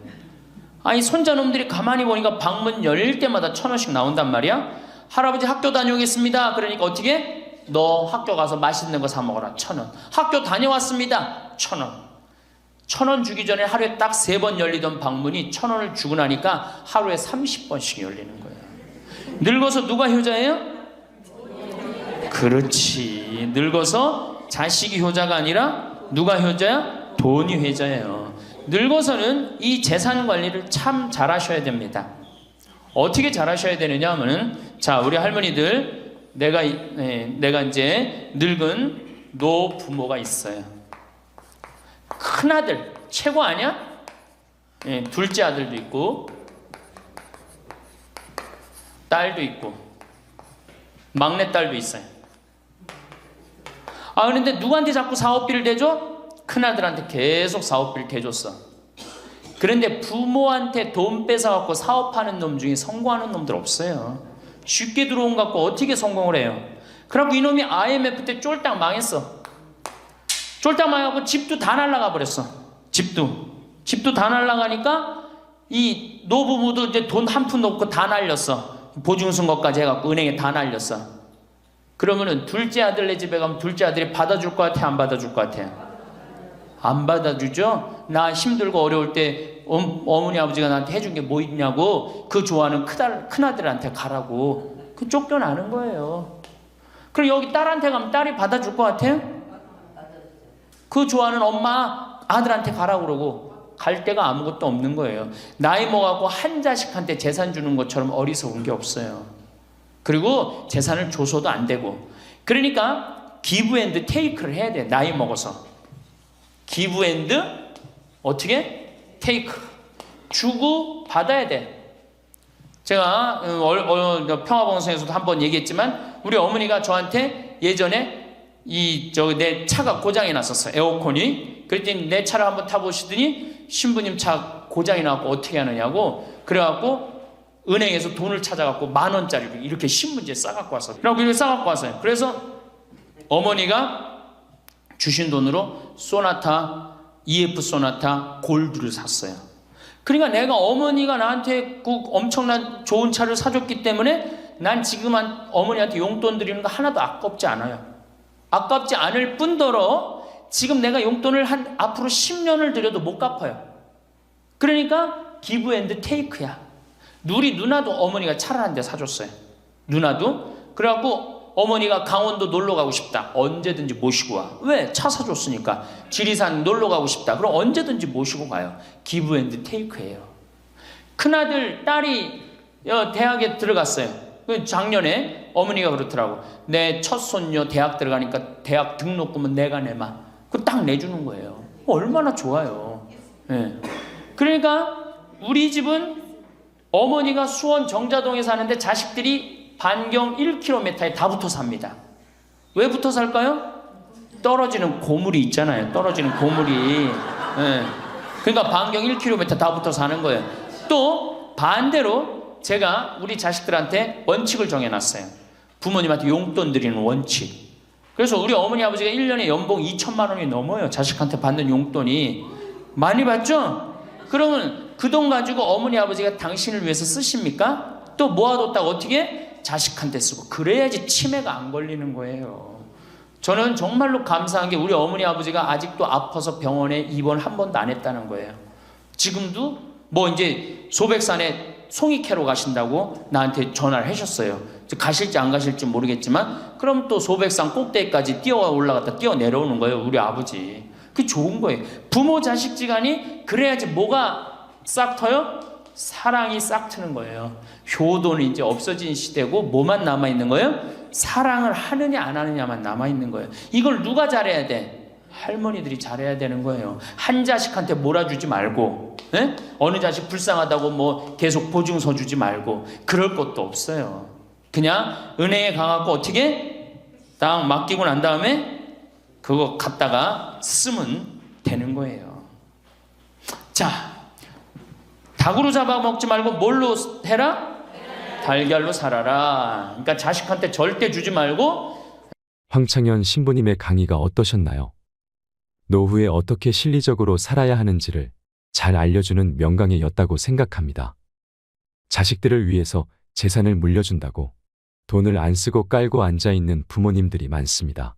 아니 손자놈들이 가만히 보니까 방문 열릴 때마다 1,000원씩 나온단 말이야. 할아버지 학교 다녀오겠습니다. 그러니까 어떻게? 너 학교 가서 맛있는 거 사 먹어라. 1,000원. 학교 다녀왔습니다. 1,000원. 1,000원 주기 전에 하루에 딱 3번 열리던 방문이 1,000원을 주고 나니까 하루에 30번씩 열리는 거예요. 늙어서 누가 효자예요? 그렇지. 늙어서 자식이 효자가 아니라 누가 효자야? 돈이 효자예요. 늙어서는 이 재산 관리를 참 잘하셔야 됩니다. 어떻게 잘하셔야 되느냐 하면은, 자, 우리 할머니들, 내가 이제 늙은 노부모가 있어요. 큰아들 최고 아니야? 둘째 아들도 있고 딸도 있고 막내딸도 있어요. 아, 그런데 누구한테 자꾸 사업비를 대줘? 큰아들한테 계속 사업비를 대줬어. 그런데 부모한테 돈 뺏어갖고 사업하는 놈 중에 성공하는 놈들 없어요. 쉽게 들어온 거 갖고 어떻게 성공을 해요? 그래갖고 이놈이 IMF 때 쫄딱 망했어. 쫄딱 망해갖고 집도 다 날라가 버렸어. 집도 다 날라가니까 이 노부모도 이제 돈 한 푼 넣고 다 날렸어. 보증승 것까지 해갖고 은행에 다 날렸어. 그러면은 둘째 아들네 집에 가면 둘째 아들이 받아줄 것 같아, 안 받아줄 것 같아? 안 받아주죠? 나 힘들고 어려울 때 어머니 아버지가 나한테 해준 게 뭐 있냐고 그 좋아하는 큰아들한테 가라고 그 쫓겨나는 거예요. 그럼 여기 딸한테 가면 딸이 받아줄 것 같아요? 그 좋아하는 엄마 아들한테 가라고 그러고 갈 데가 아무것도 없는 거예요. 나이 먹어갖고 한 자식한테 재산 주는 것처럼 어리석은 게 없어요. 그리고 재산을 줘서도 안 되고, 그러니까 기브 앤드 테이크를 해야 돼. 나이 먹어서 기브 앤드 어떻게? 테이크. 주고 받아야 돼. 제가 평화방송에서도 한번 얘기했지만 우리 어머니가 저한테 예전에 내 차가 고장이 났었어요. 에어컨이. 그랬더니 내 차를 한번 타보시더니 신부님 차 고장이 나고 어떻게 하느냐고 그래갖고 은행에서 돈을 찾아갖고 10,000원짜리를 이렇게 신문지에 싸갖고 왔어요. 그래갖고 이렇게 싸갖고 왔어요. 그래서 어머니가 주신 돈으로 소나타, EF 소나타 골드를 샀어요. 그러니까 내가 어머니가 나한테 그 엄청난 좋은 차를 사줬기 때문에 난 지금 어머니한테 용돈 드리는 거 하나도 아깝지 않아요. 아깝지 않을 뿐더러 지금 내가 용돈을 앞으로 10년을 들여도 못 갚아요. 그러니까 기브 앤드 테이크야. 우리 누나도 어머니가 차를 한 대 사줬어요. 누나도. 그래갖고 어머니가 강원도 놀러 가고 싶다. 언제든지 모시고 와. 왜? 차 사줬으니까. 지리산 놀러 가고 싶다. 그럼 언제든지 모시고 가요. 기브 앤드 테이크예요. 큰아들, 딸이 대학에 들어갔어요. 작년에 어머니가 그렇더라고. 내 첫 손녀 대학 들어가니까 대학 등록금은 내가 내마. 그거 딱 내주는 거예요. 얼마나 좋아요. 네. 그러니까 우리 집은 어머니가 수원 정자동에 사는데 자식들이 반경 1km에 다 붙어 삽니다. 왜 붙어 살까요? 떨어지는 고물이 있잖아요. 떨어지는 고물이. 네. 그러니까 반경 1km 다 붙어 사는 거예요. 또 반대로 제가 우리 자식들한테 원칙을 정해놨어요. 부모님한테 용돈 드리는 원칙. 그래서 우리 어머니 아버지가 1년에 연봉 2,000만 원이 넘어요. 자식한테 받는 용돈이. 많이 받죠? 그러면 그 돈 가지고 어머니 아버지가 당신을 위해서 쓰십니까? 또 모아뒀다가 어떻게? 자식한테 쓰고. 그래야지 치매가 안 걸리는 거예요. 저는 정말로 감사한 게 우리 어머니 아버지가 아직도 아파서 병원에 입원 한 번도 안 했다는 거예요. 지금도 뭐 이제 소백산에 송이 캐러 가신다고 나한테 전화를 하셨어요. 가실지 안 가실지 모르겠지만 그럼 또 소백산 꼭대기까지 뛰어 올라갔다 뛰어 내려오는 거예요. 우리 아버지. 그게 좋은 거예요. 부모 자식 지간이 그래야지 뭐가 싹 터요? 사랑이 싹 트는 거예요. 효도는 이제 없어진 시대고 뭐만 남아있는 거예요? 사랑을 하느냐 안 하느냐만 남아있는 거예요. 이걸 누가 잘해야 돼? 할머니들이 잘해야 되는 거예요. 한 자식한테 몰아주지 말고, 예? 어느 자식 불쌍하다고 뭐 계속 보증서 주지 말고 그럴 것도 없어요. 그냥 은행에 가갖고 어떻게 딱 맡기고 난 다음에 그거 갖다가 쓰면 되는 거예요. 자, 닭으로 잡아먹지 말고 뭘로 해라? 달걀로 살아라. 그러니까 자식한테 절대 주지 말고. 황창현 신부님의 강의가 어떠셨나요? 노후에 어떻게 실리적으로 살아야 하는지를 잘 알려주는 명강의였다고 생각합니다. 자식들을 위해서 재산을 물려준다고 돈을 안 쓰고 깔고 앉아있는 부모님들이 많습니다.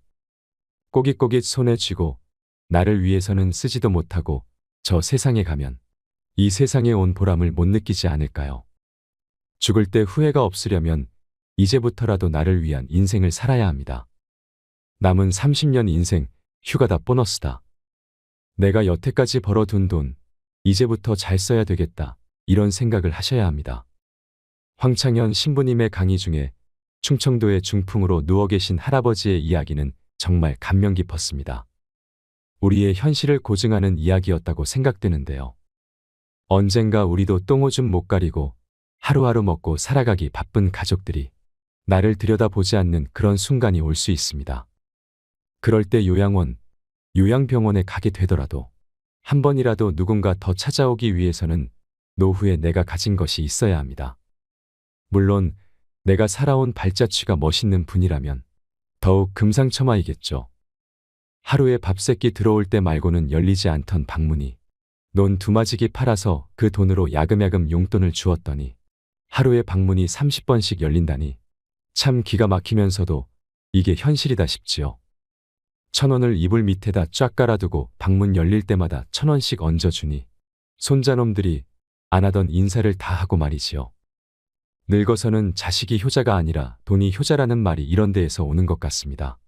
꼬깃꼬깃 손에 쥐고 나를 위해서는 쓰지도 못하고 저 세상에 가면 이 세상에 온 보람을 못 느끼지 않을까요? 죽을 때 후회가 없으려면 이제부터라도 나를 위한 인생을 살아야 합니다. 남은 30년 인생, 휴가다 보너스다. 내가 여태까지 벌어둔 돈, 이제부터 잘 써야 되겠다. 이런 생각을 하셔야 합니다. 황창현 신부님의 강의 중에 충청도의 중풍으로 누워 계신 할아버지의 이야기는 정말 감명 깊었습니다. 우리의 현실을 고증하는 이야기였다고 생각되는데요. 언젠가 우리도 똥오줌 못 가리고 하루하루 먹고 살아가기 바쁜 가족들이 나를 들여다보지 않는 그런 순간이 올 수 있습니다. 그럴 때 요양원, 요양병원에 가게 되더라도 한 번이라도 누군가 더 찾아오기 위해서는 노후에 내가 가진 것이 있어야 합니다. 물론 내가 살아온 발자취가 멋있는 분이라면 더욱 금상첨화이겠죠. 하루에 밥 세끼 들어올 때 말고는 열리지 않던 방문이 논 두마지기 팔아서 그 돈으로 야금야금 용돈을 주었더니 하루에 방문이 30번씩 열린다니 참 기가 막히면서도 이게 현실이다 싶지요. 1,000원을 이불 밑에다 쫙 깔아두고 방문 열릴 때마다 1,000원씩 얹어주니 손자놈들이 안 하던 인사를 다 하고 말이지요. 늙어서는 자식이 효자가 아니라 돈이 효자라는 말이 이런 데에서 오는 것 같습니다.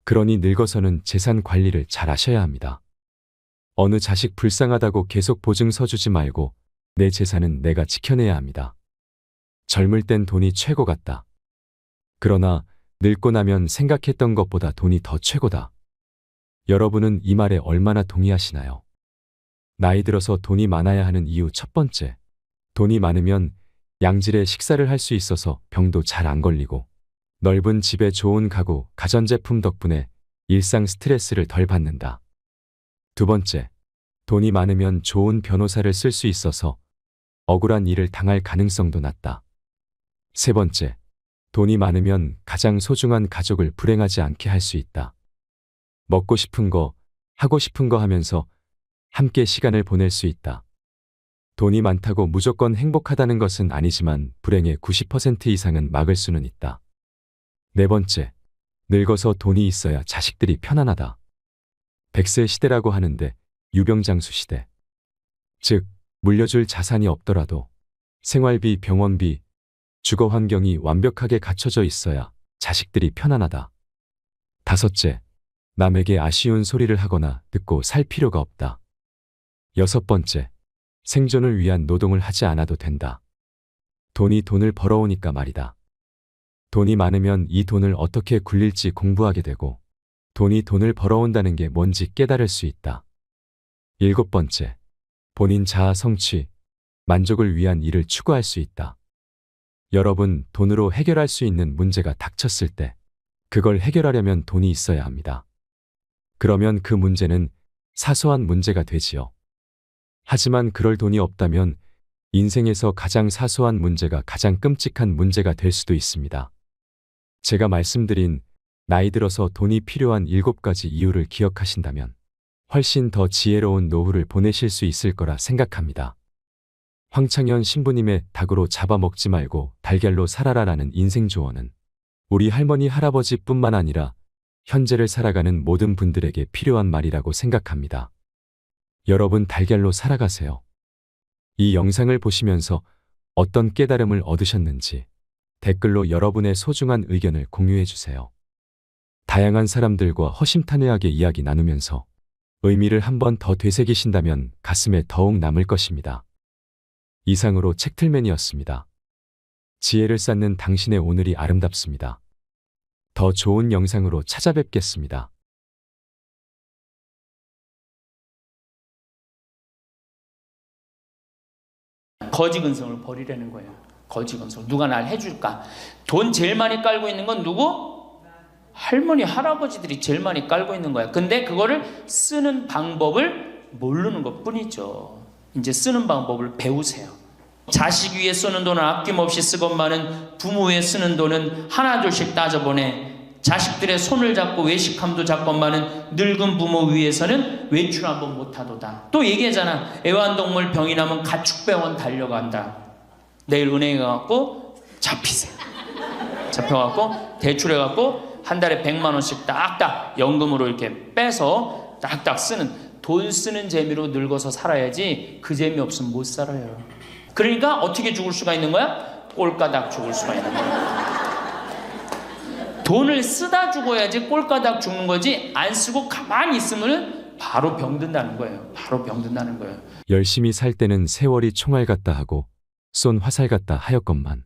그러니 늙어서는 재산 관리를 잘 하셔야 합니다. 어느 자식 불쌍하다고 계속 보증서 주지 말고 내 재산은 내가 지켜내야 합니다. 젊을 땐 돈이 최고 같다. 그러나 늙고 나면 생각했던 것보다 돈이 더 최고다. 여러분은 이 말에 얼마나 동의하시나요? 나이 들어서 돈이 많아야 하는 이유 첫 번째, 돈이 많으면 양질의 식사를 할 수 있어서 병도 잘 안 걸리고 넓은 집에 좋은 가구, 가전제품 덕분에 일상 스트레스를 덜 받는다. 두 번째, 돈이 많으면 좋은 변호사를 쓸 수 있어서 억울한 일을 당할 가능성도 낮다. 세 번째, 돈이 많으면 가장 소중한 가족을 불행하지 않게 할 수 있다. 먹고 싶은 거, 하고 싶은 거 하면서 함께 시간을 보낼 수 있다. 돈이 많다고 무조건 행복하다는 것은 아니지만 불행의 90% 이상은 막을 수는 있다. 네 번째, 늙어서 돈이 있어야 자식들이 편안하다. 100세 시대라고 하는데 유병장수 시대. 즉, 물려줄 자산이 없더라도 생활비, 병원비, 주거 환경이 완벽하게 갖춰져 있어야 자식들이 편안하다. 다섯째, 남에게 아쉬운 소리를 하거나 듣고 살 필요가 없다. 여섯 번째, 생존을 위한 노동을 하지 않아도 된다. 돈이 돈을 벌어오니까 말이다. 돈이 많으면 이 돈을 어떻게 굴릴지 공부하게 되고 돈이 돈을 벌어온다는 게 뭔지 깨달을 수 있다. 일곱 번째, 본인 자아 성취, 만족을 위한 일을 추구할 수 있다. 여러분, 돈으로 해결할 수 있는 문제가 닥쳤을 때 그걸 해결하려면 돈이 있어야 합니다. 그러면 그 문제는 사소한 문제가 되지요. 하지만 그럴 돈이 없다면 인생에서 가장 사소한 문제가 가장 끔찍한 문제가 될 수도 있습니다. 제가 말씀드린 나이 들어서 돈이 필요한 7가지 이유를 기억하신다면 훨씬 더 지혜로운 노후를 보내실 수 있을 거라 생각합니다. 황창현 신부님의 닭으로 잡아먹지 말고 달걀로 살아라라는 인생 조언은 우리 할머니 할아버지뿐만 아니라 현재를 살아가는 모든 분들에게 필요한 말이라고 생각합니다. 여러분, 달걀로 살아가세요. 이 영상을 보시면서 어떤 깨달음을 얻으셨는지 댓글로 여러분의 소중한 의견을 공유해 주세요. 다양한 사람들과 허심탄회하게 이야기 나누면서 의미를 한 번 더 되새기신다면 가슴에 더욱 남을 것입니다. 이상으로 책틀맨이었습니다. 지혜를 쌓는 당신의 오늘이 아름답습니다. 더 좋은 영상으로 찾아뵙겠습니다. 거지 근성을 버리라는 거예요. 거지 근성. 누가 날 해줄까? 돈 제일 많이 깔고 있는 건 누구? 할머니, 할아버지들이 제일 많이 깔고 있는 거야. 근데 그거를 쓰는 방법을 모르는 것 뿐이죠. 이제 쓰는 방법을 배우세요. 자식 위에 쓰는 돈은 아낌없이 쓰건만은 부모 위에 쓰는 돈은 하나둘씩 따져보내. 자식들의 손을 잡고 외식함도 잡건만은 늙은 부모 위해서는 외출 한번 못하도다. 또 얘기하잖아. 애완동물 병이 나면 가축병원 달려간다. 내일 은행에 가갖고 잡히세요. 잡혀갖고 대출해갖고 한 달에 100만 원씩 딱딱 연금으로 이렇게 빼서 딱딱 쓰는, 돈 쓰는 재미로 늙어서 살아야지 그 재미 없으면 못 살아요. 그러니까 어떻게 죽을 수가 있는 거야? 꼴까닥 죽을 수가 있는 거야. 돈을 쓰다 죽어야지 꼴까닥 죽는 거지, 안 쓰고 가만히 있으면 바로 병든다는 거예요. 바로 병든다는 거예요. 열심히 살 때는 세월이 총알 같다 하고 쏜 화살 같다 하였건만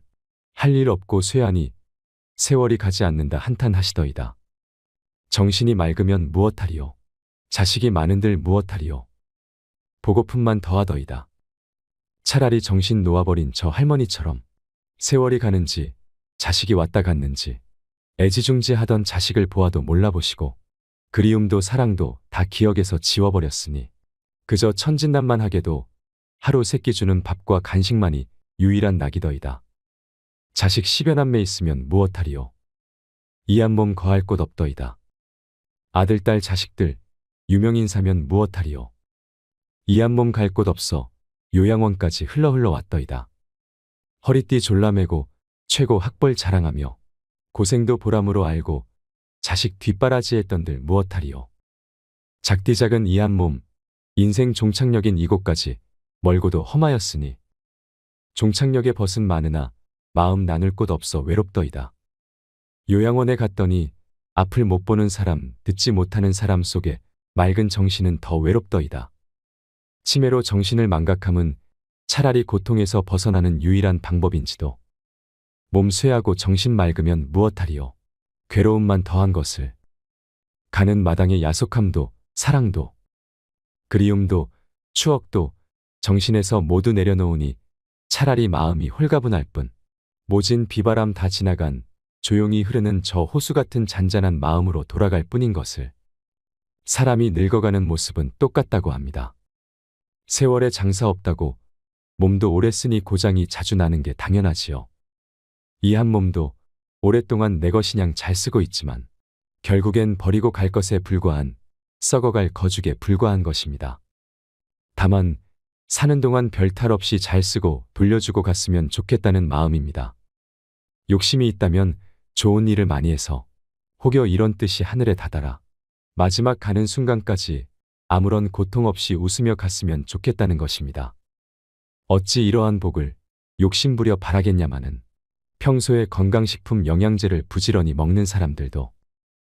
할 일 없고 쇠하니 세월이 가지 않는다 한탄하시더이다. 정신이 맑으면 무엇하리요? 자식이 많은들 무엇하리요? 보고품만 더하더이다. 차라리 정신 놓아버린 저 할머니처럼 세월이 가는지 자식이 왔다 갔는지 애지중지하던 자식을 보아도 몰라보시고 그리움도 사랑도 다 기억에서 지워버렸으니 그저 천진난만하게도 하루 세끼 주는 밥과 간식만이 유일한 낙이더이다. 자식 10여 남매 있으면 무엇하리요? 이한 몸 거할 곳 없더이다. 아들, 딸, 자식들 유명인사면 무엇하리요? 이한 몸 갈 곳 없어 요양원까지 흘러 왔더이다. 허리띠 졸라매고 최고 학벌 자랑하며 고생도 보람으로 알고 자식 뒷바라지했던들 무엇하리요? 작디 작은 이한 몸, 인생 종착역인 이곳까지 멀고도 험하였으니 종착역에 벗은 많으나 마음 나눌 곳 없어 외롭더이다. 요양원에 갔더니 앞을 못 보는 사람, 듣지 못하는 사람 속에 맑은 정신은 더 외롭더이다. 치매로 정신을 망각함은 차라리 고통에서 벗어나는 유일한 방법인지도. 몸 쇠하고 정신 맑으면 무엇하리요? 괴로움만 더한 것을. 가는 마당의 야속함도 사랑도 그리움도 추억도 정신에서 모두 내려놓으니 차라리 마음이 홀가분할 뿐 모진 비바람 다 지나간 조용히 흐르는 저 호수 같은 잔잔한 마음으로 돌아갈 뿐인 것을. 사람이 늙어가는 모습은 똑같다고 합니다. 세월에 장사 없다고 몸도 오래 쓰니 고장이 자주 나는 게 당연하지요. 이 한 몸도 오랫동안 내 것이냥 잘 쓰고 있지만 결국엔 버리고 갈 것에 불과한 썩어갈 거죽에 불과한 것입니다. 다만 사는 동안 별 탈 없이 잘 쓰고 돌려주고 갔으면 좋겠다는 마음입니다. 욕심이 있다면 좋은 일을 많이 해서 혹여 이런 뜻이 하늘에 다다라 마지막 가는 순간까지 아무런 고통 없이 웃으며 갔으면 좋겠다는 것입니다. 어찌 이러한 복을 욕심부려 바라겠냐마는 평소에 건강식품 영양제를 부지런히 먹는 사람들도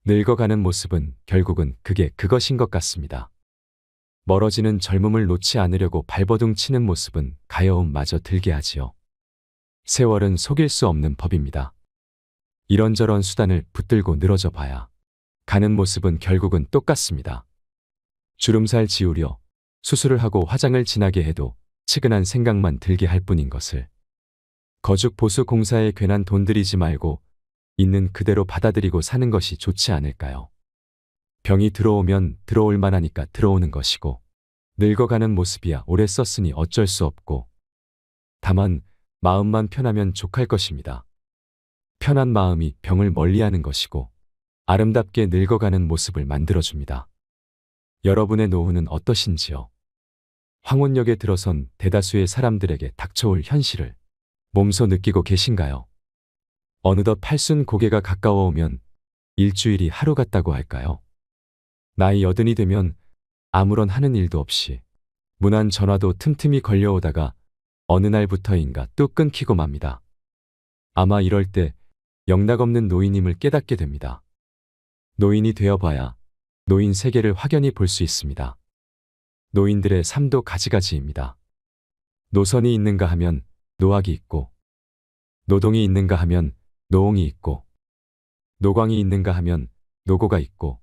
늙어가는 모습은 결국은 그게 그것인 것 같습니다. 멀어지는 젊음을 놓지 않으려고 발버둥 치는 모습은 가여움마저 들게 하지요. 세월은 속일 수 없는 법입니다. 이런저런 수단을 붙들고 늘어져 봐야 가는 모습은 결국은 똑같습니다. 주름살 지우려 수술을 하고 화장을 진하게 해도 측은한 생각만 들게 할 뿐인 것을. 거죽 보수 공사에 괜한 돈 들이지 말고 있는 그대로 받아들이고 사는 것이 좋지 않을까요? 병이 들어오면 들어올 만하니까 들어오는 것이고 늙어가는 모습이야 오래 썼으니 어쩔 수 없고 다만 마음만 편하면 족할 것입니다. 편한 마음이 병을 멀리하는 것이고 아름답게 늙어가는 모습을 만들어줍니다. 여러분의 노후는 어떠신지요? 황혼역에 들어선 대다수의 사람들에게 닥쳐올 현실을 몸소 느끼고 계신가요? 어느덧 팔순 고개가 가까워오면 일주일이 하루 같다고 할까요? 나이 80이 되면 아무런 하는 일도 없이 무난 전화도 틈틈이 걸려오다가 어느 날부터인가 뚝 끊기고 맙니다. 아마 이럴 때 영락없는 노인임을 깨닫게 됩니다. 노인이 되어봐야 노인 세계를 확연히 볼 수 있습니다. 노인들의 삶도 가지가지입니다. 노선이 있는가 하면 노학이 있고 노동이 있는가 하면 노옹이 있고 노광이 있는가 하면 노고가 있고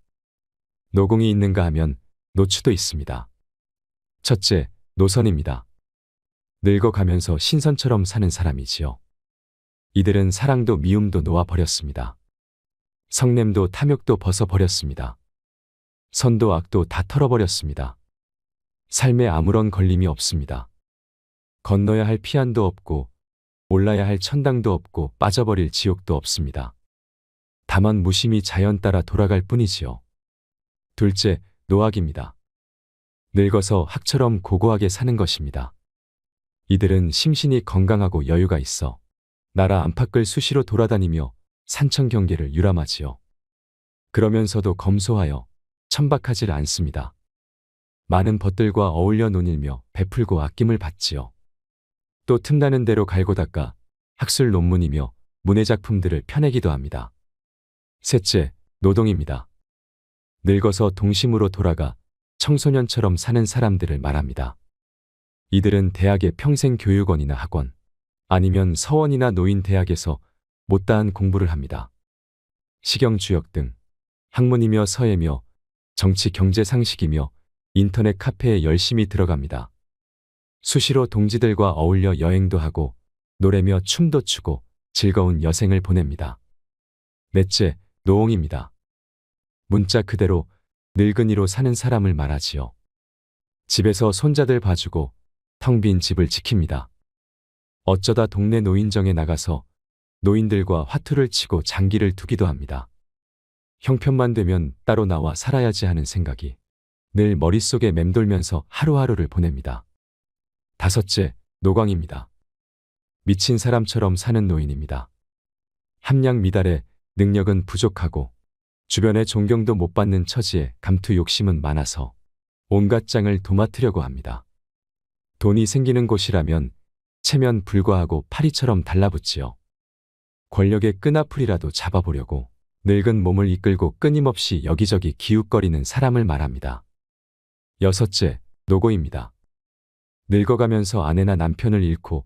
노궁이 있는가 하면 노추도 있습니다. 첫째, 노선입니다. 늙어가면서 신선처럼 사는 사람이지요. 이들은 사랑도 미움도 놓아버렸습니다. 성냄도 탐욕도 벗어버렸습니다. 선도 악도 다 털어버렸습니다. 삶에 아무런 걸림이 없습니다. 건너야 할 피안도 없고 올라야 할 천당도 없고 빠져버릴 지옥도 없습니다. 다만 무심히 자연 따라 돌아갈 뿐이지요. 둘째, 노학입니다. 늙어서 학처럼 고고하게 사는 것입니다. 이들은 심신이 건강하고 여유가 있어 나라 안팎을 수시로 돌아다니며 산청 경계를 유람하지요. 그러면서도 검소하여 천박하질 않습니다. 많은 벗들과 어울려 논일며 베풀고 아낌을 받지요. 또 틈나는 대로 갈고 닦아 학술 논문이며 문해작품들을 펴내기도 합니다. 셋째, 노동입니다. 늙어서 동심으로 돌아가 청소년처럼 사는 사람들을 말합니다. 이들은 대학의 평생교육원이나 학원, 아니면 서원이나 노인대학에서 못다한 공부를 합니다. 식영주역 등 학문이며 서예며 정치 경제 상식이며 인터넷 카페에 열심히 들어갑니다. 수시로 동지들과 어울려 여행도 하고 노래며 춤도 추고 즐거운 여생을 보냅니다. 넷째, 노홍입니다. 문자 그대로 늙은이로 사는 사람을 말하지요. 집에서 손자들 봐주고 텅 빈 집을 지킵니다. 어쩌다 동네 노인정에 나가서 노인들과 화투를 치고 장기를 두기도 합니다. 형편만 되면 따로 나와 살아야지 하는 생각이 늘 머릿속에 맴돌면서 하루하루를 보냅니다. 다섯째, 노광입니다. 미친 사람처럼 사는 노인입니다. 함량 미달에 능력은 부족하고 주변의 존경도 못 받는 처지에 감투 욕심은 많아서 온갖 장을 도맡으려고 합니다. 돈이 생기는 곳이라면 체면 불과하고 파리처럼 달라붙지요. 권력의 끈앞풀이라도 잡아보려고 늙은 몸을 이끌고 끊임없이 여기저기 기웃거리는 사람을 말합니다. 여섯째, 노고입니다. 늙어가면서 아내나 남편을 잃고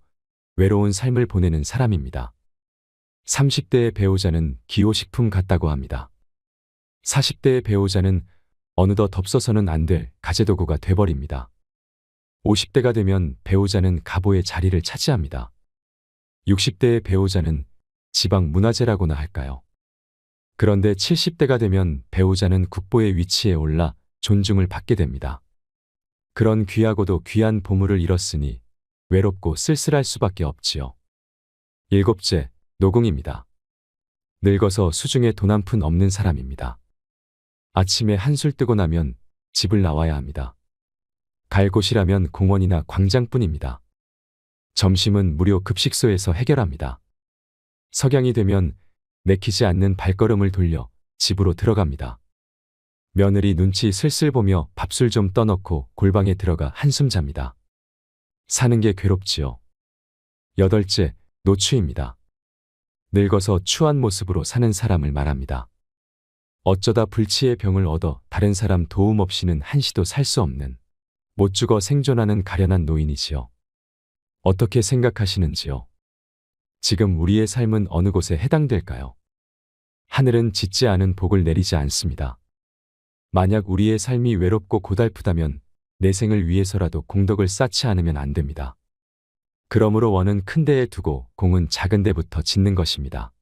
외로운 삶을 보내는 사람입니다. 30대의 배우자는 기호식품 같다고 합니다. 40대의 배우자는 어느덧 덥서서는 안 될 가재도구가 돼버립니다. 50대가 되면 배우자는 가보의 자리를 차지합니다. 60대의 배우자는 지방 문화재라고나 할까요? 그런데 70대가 되면 배우자는 국보의 위치에 올라 존중을 받게 됩니다. 그런 귀하고도 귀한 보물을 잃었으니 외롭고 쓸쓸할 수밖에 없지요. 일곱째, 노궁입니다. 늙어서 수중에 돈 한 푼 없는 사람입니다. 아침에 한술 뜨고 나면 집을 나와야 합니다. 갈 곳이라면 공원이나 광장뿐입니다. 점심은 무료 급식소에서 해결합니다. 석양이 되면 내키지 않는 발걸음을 돌려 집으로 들어갑니다. 며느리 눈치 슬슬 보며 밥술 좀 떠넣고 골방에 들어가 한숨 잡니다. 사는 게 괴롭지요. 여덟째, 노추입니다. 늙어서 추한 모습으로 사는 사람을 말합니다. 어쩌다 불치의 병을 얻어 다른 사람 도움 없이는 한시도 살 수 없는 못 죽어 생존하는 가련한 노인이지요. 어떻게 생각하시는지요? 지금 우리의 삶은 어느 곳에 해당될까요? 하늘은 짓지 않은 복을 내리지 않습니다. 만약 우리의 삶이 외롭고 고달프다면 내 생을 위해서라도 공덕을 쌓지 않으면 안 됩니다. 그러므로 원은 큰 데에 두고 공은 작은 데부터 짓는 것입니다.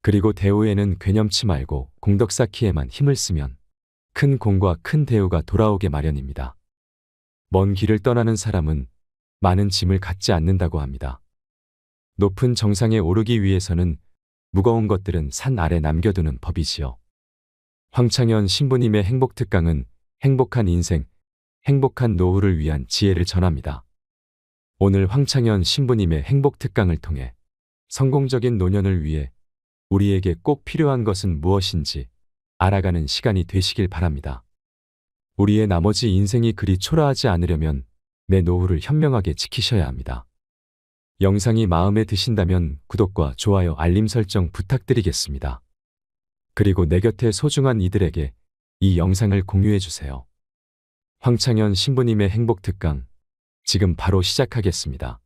그리고 대우에는 괴념치 말고 공덕 쌓기에만 힘을 쓰면 큰 공과 큰 대우가 돌아오게 마련입니다. 먼 길을 떠나는 사람은 많은 짐을 갖지 않는다고 합니다. 높은 정상에 오르기 위해서는 무거운 것들은 산 아래 남겨두는 법이지요. 황창현 신부님의 행복특강은 행복한 인생, 행복한 노후를 위한 지혜를 전합니다. 오늘 황창현 신부님의 행복특강을 통해 성공적인 노년을 위해 우리에게 꼭 필요한 것은 무엇인지 알아가는 시간이 되시길 바랍니다. 우리의 나머지 인생이 그리 초라하지 않으려면 내 노후를 현명하게 지키셔야 합니다. 영상이 마음에 드신다면 구독과 좋아요, 알림 설정 부탁드리겠습니다. 그리고 내 곁에 소중한 이들에게 이 영상을 공유해 주세요. 황창현 신부님의 행복특강, 지금 바로 시작하겠습니다.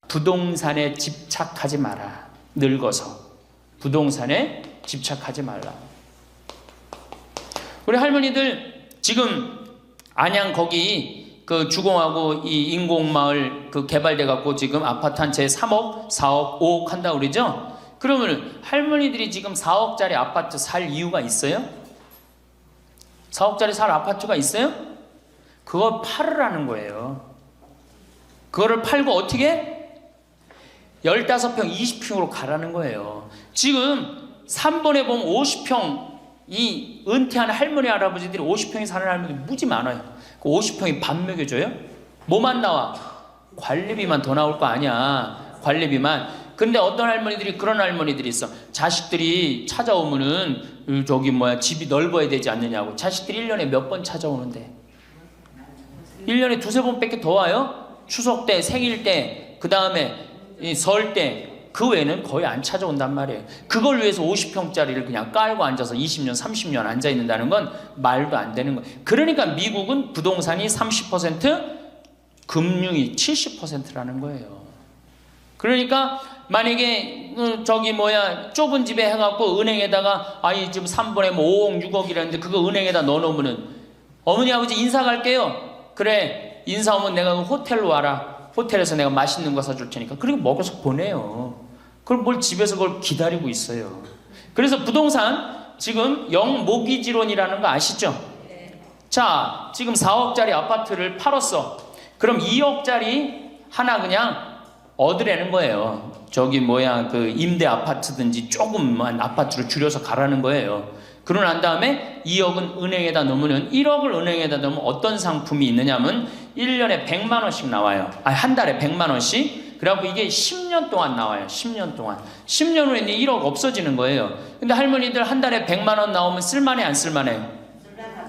부동산에 집착하지 마라. 늙어서 부동산에 집착하지 말라. 우리 할머니들 지금 안양 거기 그 주공하고 이 인공마을 그 개발돼 갖고 지금 아파트 한 채 3억, 4억, 5억 한다고 그러죠? 그러면 할머니들이 지금 4억짜리 아파트 살 이유가 있어요? 4억짜리 살 아파트가 있어요? 그걸 팔으라는 거예요. 그거를 팔고 어떻게? 15평, 20평으로 가라는 거예요. 지금 3번에 보면 50평, 이 은퇴한 할머니, 할아버지들이 50평에 사는 할머니들이 무지 많아요. 그 50평이 밥 먹여줘요? 뭐만 나와? 관리비만 더 나올 거 아니야. 관리비만. 근데 어떤 할머니들이, 그런 할머니들이 있어. 자식들이 찾아오면은 집이 넓어야 되지 않느냐고. 자식들이 1년에 몇 번 찾아오는데 1년에 두세 번밖에 더 와요? 추석 때, 생일 때, 그 다음에 설 때, 그 외에는 거의 안 찾아온단 말이에요. 그걸 위해서 50평짜리를 그냥 깔고 앉아서 20년, 30년 앉아 있는다는 건 말도 안 되는 거예요. 그러니까 미국은 부동산이 30%, 금융이 70%라는 거예요. 그러니까 만약에 좁은 집에 해갖고 은행에다가 지금 3번에 뭐 5억, 6억이라는데 그거 은행에다 넣어놓으면은 어머니, 아버지 인사 갈게요. 그래, 인사 오면 내가 호텔로 와라. 호텔에서 내가 맛있는 거 사줄 테니까. 그리고 먹여서 보내요. 그럼 뭘 집에서 그걸 기다리고 있어요. 그래서 부동산 지금 영모기지론이라는 거 아시죠? 자, 지금 4억짜리 아파트를 팔았어. 그럼 2억짜리 하나 그냥 얻으라는 거예요. 그 임대 아파트든지 조금만 아파트로 줄여서 가라는 거예요. 그러고 난 다음에 2억은 은행에다 넣으면 1억을 은행에다 넣으면 어떤 상품이 있느냐면 1년에 100만 원씩 나와요. 한 달에 100만 원씩. 그래갖고 이게 10년 동안 나와요. 10년 동안. 10년 후에는 1억 없어지는 거예요. 근데 할머니들 한 달에 100만 원 나오면 쓸만해, 안 쓸만해요?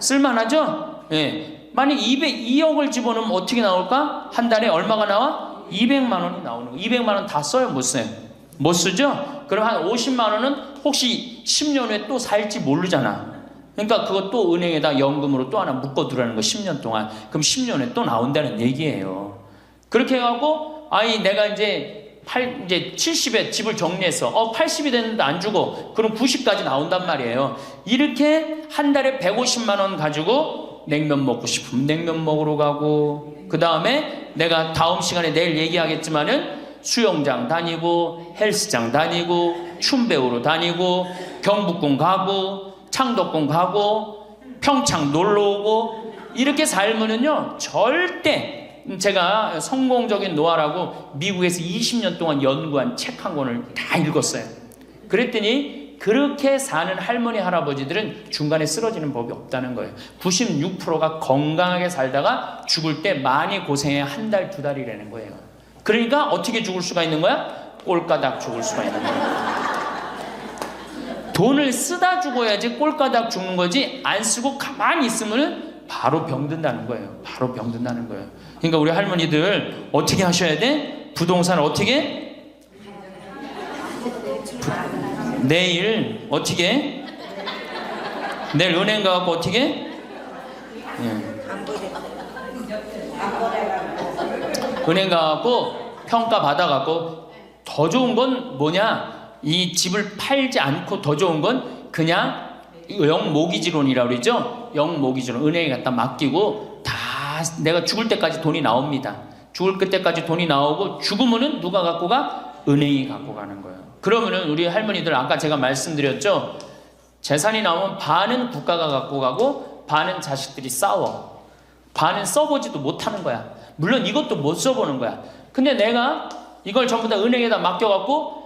쓸만하죠? 예. 만약 2억을 집어넣으면 어떻게 나올까? 한 달에 얼마가 나와? 200만 원이 나오는 거예요. 200만 원 다 써요? 못 써요? 못 쓰죠? 그럼 한 50만 원은 혹시 10년 후에 또 살지 모르잖아. 그러니까 그거 또 은행에다 연금으로 또 하나 묶어두라는 거, 10년 동안. 그럼 10년 후에 또 나온다는 얘기예요. 그렇게 해갖고 내가 이제 70에 집을 정리했어. 80이 됐는데 안 주고, 그럼 90까지 나온단 말이에요. 이렇게 한 달에 150만 원 가지고 냉면 먹고 싶으면 냉면 먹으러 가고, 그 다음에 내가 다음 시간에 내일 얘기하겠지만은 수영장 다니고, 헬스장 다니고, 춤 배우러 다니고, 경복궁 가고, 창덕궁 가고, 평창 놀러 오고, 이렇게 살면은요, 절대, 제가 성공적인 노하라고 미국에서 20년 동안 연구한 책 한 권을 다 읽었어요. 그랬더니 그렇게 사는 할머니, 할아버지들은 중간에 쓰러지는 법이 없다는 거예요. 96%가 건강하게 살다가 죽을 때 많이 고생해 한 달, 두 달이라는 거예요. 그러니까 어떻게 죽을 수가 있는 거야? 꼴까닥 죽을 수가 있는 거야. 돈을 쓰다 죽어야지 꼴까닥 죽는 거지, 안 쓰고 가만히 있으면 바로 병든다는 거예요. 바로 병든다는 거예요. 그러니까 우리 할머니들 어떻게 하셔야 돼? 부동산을 어떻게? 내일 어떻게? 내일 은행 가갖고 어떻게? 은행 가갖고 평가 받아갖고, 더 좋은 건 뭐냐? 이 집을 팔지 않고 더 좋은 건 그냥 영모기지론이라고 그러죠? 영모기지론. 은행에 갖다 맡기고 다 내가 죽을 때까지 돈이 나옵니다. 죽을 그때까지 돈이 나오고, 죽으면은 누가 갖고 가? 은행이 갖고 가는 거예요. 그러면은 우리 할머니들, 아까 제가 말씀드렸죠? 재산이 나오면 반은 국가가 갖고 가고 반은 자식들이 싸워. 반은 써보지도 못하는 거야. 물론 이것도 못 써보는 거야. 근데 내가 이걸 전부 다 은행에다 맡겨갖고,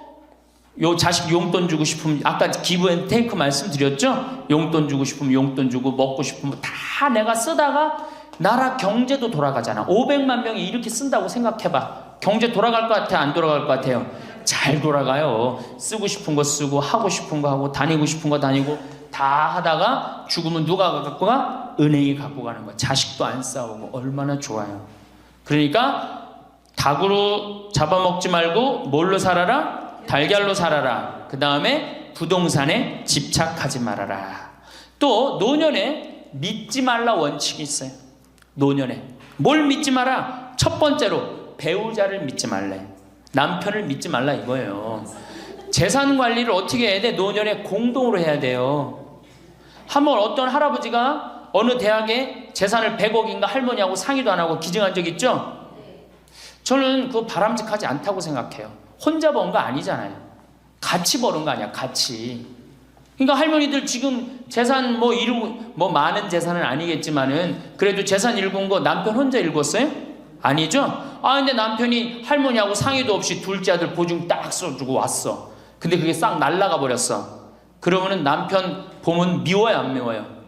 요 자식 용돈 주고 싶으면, 아까 기브 앤 테이크 말씀드렸죠? 용돈 주고 싶으면 용돈 주고, 먹고 싶으면 다 내가 쓰다가 나라 경제도 돌아가잖아. 500만 명이 이렇게 쓴다고 생각해봐. 경제 돌아갈 것 같아, 안 돌아갈 것 같아요? 잘 돌아가요. 쓰고 싶은 거 쓰고, 하고 싶은 거 하고, 다니고 싶은 거 다니고, 다 하다가 죽으면 누가 갖고 가? 은행이 갖고 가는 거야. 자식도 안 싸우고. 얼마나 좋아요. 그러니까 닭으로 잡아먹지 말고 뭘로 살아라? 달걀로 살아라. 그 다음에 부동산에 집착하지 말아라. 또 노년에 믿지 말라 원칙이 있어요. 노년에 뭘 믿지 마라? 첫 번째로 배우자를 믿지 말래. 남편을 믿지 말라 이거예요. 재산 관리를 어떻게 해야 돼? 노년에 공동으로 해야 돼요. 한번 어떤 할아버지가 어느 대학에 재산을 100억인가 할머니하고 상의도 안 하고 기증한 적 있죠? 저는 그거 바람직하지 않다고 생각해요. 혼자 번 거 아니잖아요. 같이 버는 거 아니야, 같이. 그러니까 할머니들 지금 재산 많은 재산은 아니겠지만은 그래도 재산 읽은 거 남편 혼자 읽었어요? 아니죠? 근데 남편이 할머니하고 상의도 없이 둘째 아들 보증 딱 써주고 왔어. 근데 그게 싹 날라가 버렸어. 그러면은 남편 보면 미워요, 안 미워요?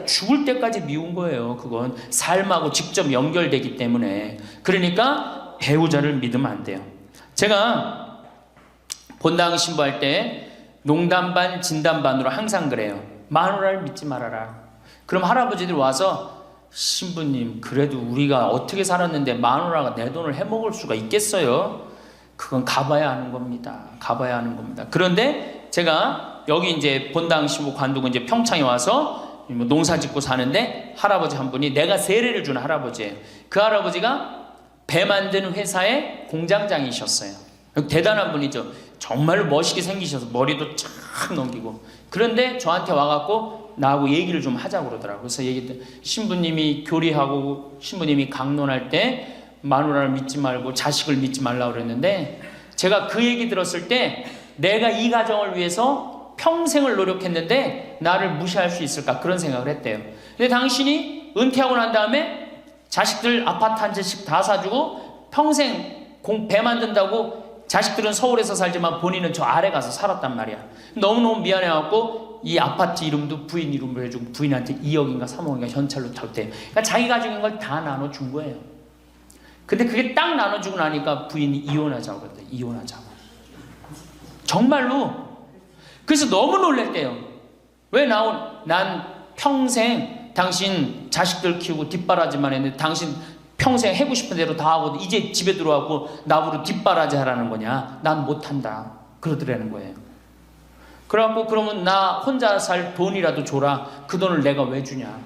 죽을 때까지 미운 거예요. 그건 삶하고 직접 연결되기 때문에. 그러니까 배우자를 믿으면 안 돼요. 제가 본당 신부할 때 농담 반 진담 반으로 항상 그래요. 마누라를 믿지 말아라. 그럼 할아버지들 와서 신부님 그래도 우리가 어떻게 살았는데 마누라가 내 돈을 해먹을 수가 있겠어요? 그건 가봐야 하는 겁니다. 가봐야 하는 겁니다. 그런데 제가 여기 이제 본당 신부 관두고 이제 평창에 와서 농사 짓고 사는데 할아버지 한 분이 내가 세례를 준 할아버지예요. 그 할아버지가 배 만드는 회사의 공장장이셨어요. 대단한 분이죠. 정말로 멋있게 생기셔서 머리도 쫙 넘기고. 그런데 저한테 와갖고 나하고 얘기를 좀 하자고 그러더라고요. 그래서 얘기했더니 신부님이 교리하고 신부님이 강론할 때 마누라를 믿지 말고 자식을 믿지 말라고 그랬는데 제가 그 얘기 들었을 때 내가 이 가정을 위해서 평생을 노력했는데 나를 무시할 수 있을까 그런 생각을 했대요. 근데 당신이 은퇴하고 난 다음에 자식들 아파트 한 채씩 다 사주고 평생 배 만든다고 자식들은 서울에서 살지만 본인은 저 아래 가서 살았단 말이야. 너무너무 미안해갖고 이 아파트 이름도 부인 이름으로 해주고 부인한테 2억인가 3억인가 현찰로 탈 때 그러니까 자기 가지고 있는 걸 다 나눠준 거예요. 근데 그게 딱 나눠주고 나니까 부인이 이혼하자고 그랬대. 이혼하자고. 정말로. 그래서 너무 놀랬대요. 왜 난 평생 당신 자식들 키우고 뒷바라지만 했는데 당신 평생 해고 싶은 대로 다 하고 이제 집에 들어와고 나보고 뒷바라지 하라는 거냐? 난 못한다. 그러더라는 거예요. 그래갖고 그러면 나 혼자 살 돈이라도 줘라. 그 돈을 내가 왜 주냐?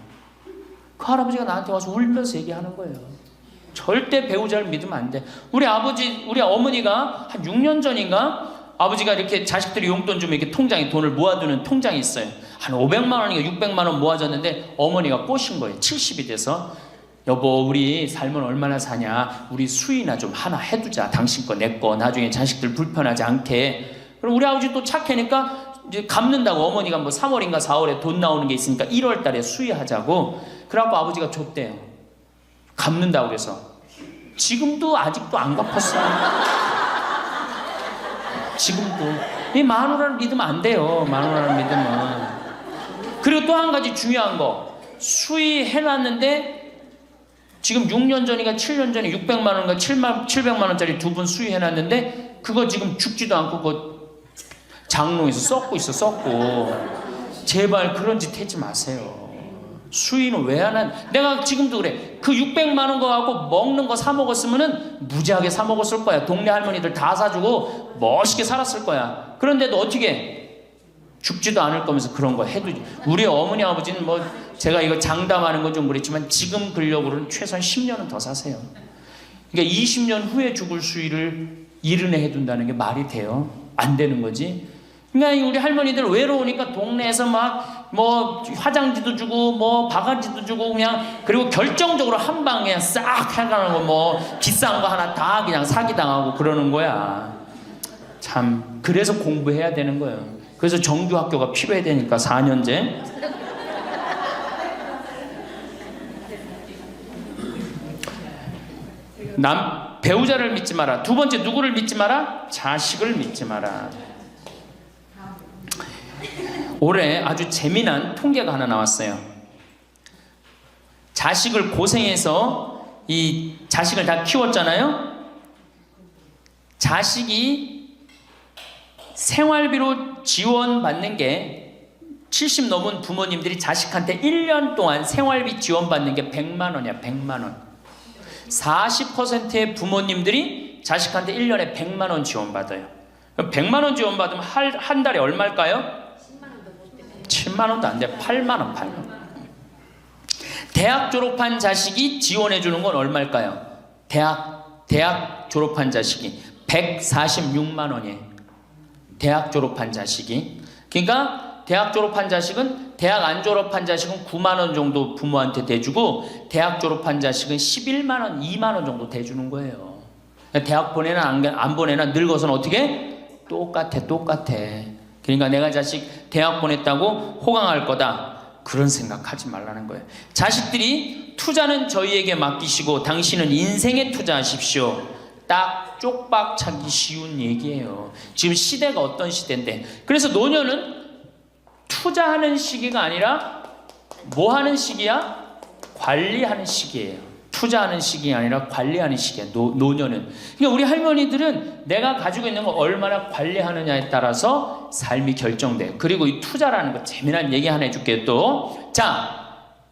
그 할아버지가 나한테 와서 울면서 얘기하는 거예요. 절대 배우자를 믿으면 안 돼. 우리 어머니가 한 6년 전인가 아버지가 이렇게 자식들이 용돈 주면 이렇게 통장에 돈을 모아두는 통장이 있어요. 한 500만 원인가 600만 원 모아졌는데 어머니가 꼬신 거예요. 70이 돼서 여보 우리 살면 얼마나 사냐. 우리 수의나 좀 하나 해두자. 당신 거 내 거 나중에 자식들 불편하지 않게. 그럼 우리 아버지 또 착하니까 이제 갚는다고 어머니가 뭐 3월인가 4월에 돈 나오는 게 있으니까 1월 달에 수의하자고. 그래갖고 아버지가 줬대요. 갚는다고 그래서. 지금도 아직도 안 갚았어요. 지금도. 이 마누라를 믿으면 안 돼요. 마누라를 믿으면. 그리고 또 한 가지 중요한 거. 수의해놨는데 지금 6년 전인가 7년 전에 600만 원인가 700만 원짜리 2분 수의해놨는데 그거 지금 죽지도 않고 그거 장롱에서 썩고 있어. 썩고. 제발 그런 짓 하지 마세요. 수의는 왜 안 한? 내가 지금도 그래. 그 600만 원 거 갖고 먹는 거 사 먹었으면은 무지하게 사 먹었을 거야. 동네 할머니들 다 사주고 멋있게 살았을 거야. 그런데도 어떻게 죽지도 않을 거면서 그런 거 해도. 우리 어머니 아버지는 뭐 제가 이거 장담하는 건 좀 그랬지만 지금 근력으로는 최소한 10년은 더 사세요. 그러니까 20년 후에 죽을 수의를 70에 해둔다는 게 말이 돼요? 안 되는 거지. 그러니까 우리 할머니들 외로우니까 동네에서 막 뭐 화장지도 주고 뭐 바가지도 주고 그냥 그리고 결정적으로 한 방에 그냥 싹 해가는 거 뭐 비싼 거 하나 다 그냥 사기당하고 그러는 거야. 참 그래서 공부해야 되는 거예요. 그래서 정규 학교가 필요해야 되니까 4년제. 배우자를 믿지 마라. 두 번째 누구를 믿지 마라? 자식을 믿지 마라. 올해 아주 재미난 통계가 하나 나왔어요. 자식을 고생해서 이 자식을 다 키웠잖아요. 자식이 생활비로 지원받는 게 70 넘은 부모님들이 자식한테 1년 동안 생활비 지원받는 게 100만 원이야. 100만 원. 40%의 부모님들이 자식한테 1년에 100만 원 지원받아요. 100만 원 지원받으면 한 달에 얼마일까요? 7만 원도 안 돼. 8만 원, 8만 원. 대학 졸업한 자식이 지원해 주는 건 얼마일까요? 대학 졸업한 자식이 146만 원이에요. 대학 졸업한 자식이. 그러니까 대학 졸업한 자식은 대학 안 졸업한 자식은 9만 원 정도 부모한테 대주고 대학 졸업한 자식은 11만 원, 2만 원 정도 대주는 거예요. 대학 보내나 안 보내나 늙어서는 어떻게? 똑같아. 그러니까 내가 자식 대학 보냈다고 호강할 거다. 그런 생각하지 말라는 거예요. 자식들이 투자는 저희에게 맡기시고 당신은 인생에 투자하십시오. 딱 쪽박 차기 쉬운 얘기예요. 지금 시대가 어떤 시대인데. 그래서 노년은 투자하는 시기가 아니라 뭐 하는 시기야? 관리하는 시기예요. 투자하는 시기가 아니라 관리하는 시기야. 노년은. 그러니까 우리 할머니들은 내가 가지고 있는 걸 얼마나 관리하느냐에 따라서 삶이 결정돼. 그리고 이 투자라는 거 재미난 얘기 하나 해줄게요. 또 자,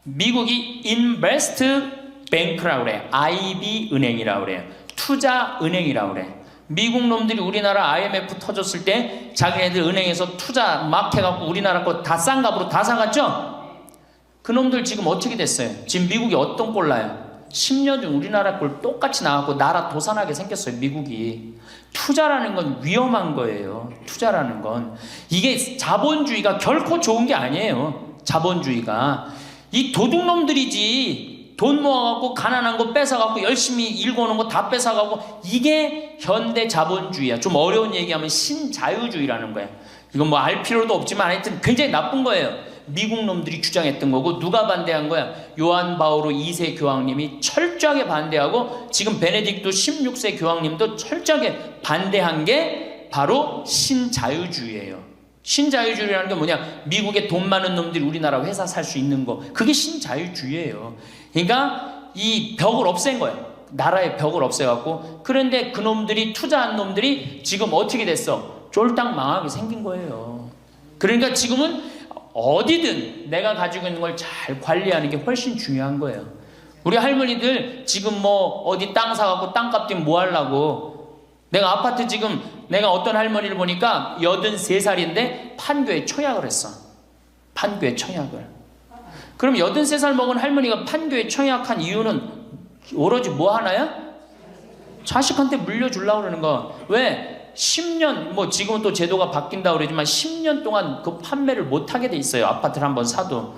미국이 인베스트 뱅크라고 그래. IB 은행이라고 그래요. 투자 은행이라고 그래. 미국 놈들이 우리나라 IMF 터졌을 때 자기네들 은행에서 투자 막 해갖고 우리나라 거 다 싼 값으로 다 사갔죠? 그 놈들 지금 어떻게 됐어요? 지금 미국이 어떤 꼴 나요? 10년 전 우리나라 꼴 똑같이 나왔고 나라 도산하게 생겼어요. 미국이. 투자라는 건 위험한 거예요. 투자라는 건. 이게 자본주의가 결코 좋은 게 아니에요. 자본주의가. 이 도둑놈들이지. 돈 모아갖고 가난한 거 뺏어갖고 열심히 일궈놓은 거 다 뺏어가고 이게 현대 자본주의야. 좀 어려운 얘기하면 신자유주의라는 거야. 이건 뭐 알 필요도 없지만 하여튼 굉장히 나쁜 거예요. 미국 놈들이 주장했던 거고 누가 반대한 거야? 요한 바오로 2세 교황님이 철저하게 반대하고 지금 베네딕토 16세 교황님도 철저하게 반대한 게 바로 신자유주의예요. 신자유주의라는 게 뭐냐? 미국에 돈 많은 놈들이 우리나라 회사 살 수 있는 거. 그게 신자유주의예요. 그러니까 이 벽을 없앤 거예요. 나라의 벽을 없애갖고. 그런데 그 놈들이 투자한 놈들이 지금 어떻게 됐어? 쫄딱 망하게 생긴 거예요. 그러니까 지금은 어디든 내가 가지고 있는 걸 잘 관리하는 게 훨씬 중요한 거예요. 우리 할머니들 지금 뭐 어디 땅 사갖고 땅값 뛰면 뭐 하려고. 내가 아파트 지금 내가 어떤 할머니를 보니까 83살인데 판교에 청약을 했어. 판교에 청약을. 그럼 83살 먹은 할머니가 판교에 청약한 이유는 오로지 뭐 하나야? 자식한테 물려주려고 그러는 거. 왜? 10년, 뭐 지금은 또 제도가 바뀐다고 그러지만 10년 동안 그 판매를 못하게 돼 있어요. 아파트를 한번 사도.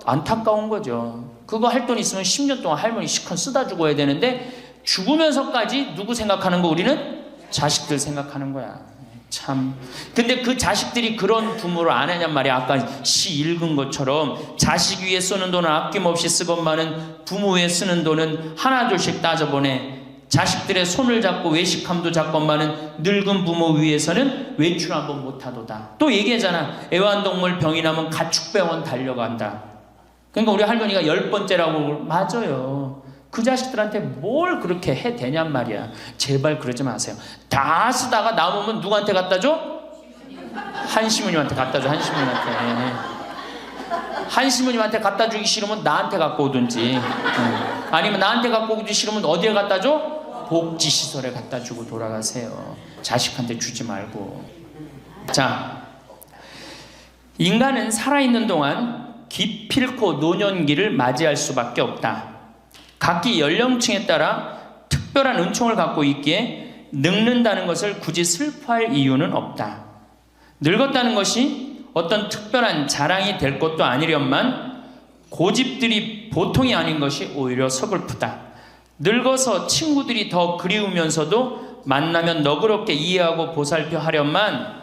안타까운 거죠. 그거 할 돈 있으면 10년 동안 할머니 시컨 쓰다 죽어야 되는데 죽으면서까지 누구 생각하는 거? 우리는 자식들 생각하는 거야. 참. 근데 그 자식들이 그런 부모를 안 하냔 말이야. 아까 시 읽은 것처럼 자식 위에 쓰는 돈은 아낌없이 쓰건만은 부모 위에 쓰는 돈은 하나둘씩 따져보내. 자식들의 손을 잡고 외식함도 잡건만은 늙은 부모 위해서는 외출 한번 못하도다. 또 얘기하잖아. 애완동물 병이 나면 가축병원 달려간다. 그러니까 우리 할머니가 10번째라고. 맞아요. 그 자식들한테 뭘 그렇게 해대냔 말이야. 제발 그러지 마세요. 다 쓰다가 남으면 누구한테 갖다 줘? 한시모님한테 갖다 줘. 한시모님한테 갖다 주기 싫으면 나한테 갖고 오든지. 아니면 나한테 갖고 오기 싫으면 어디에 갖다 줘? 복지시설에 갖다 주고 돌아가세요. 자식한테 주지 말고. 자, 인간은 살아있는 동안 기필코 노년기를 맞이할 수밖에 없다. 각기 연령층에 따라 특별한 은총을 갖고 있기에 늙는다는 것을 굳이 슬퍼할 이유는 없다. 늙었다는 것이 어떤 특별한 자랑이 될 것도 아니련만 고집들이 보통이 아닌 것이 오히려 서글프다. 늙어서 친구들이 더 그리우면서도 만나면 너그럽게 이해하고 보살펴 하련만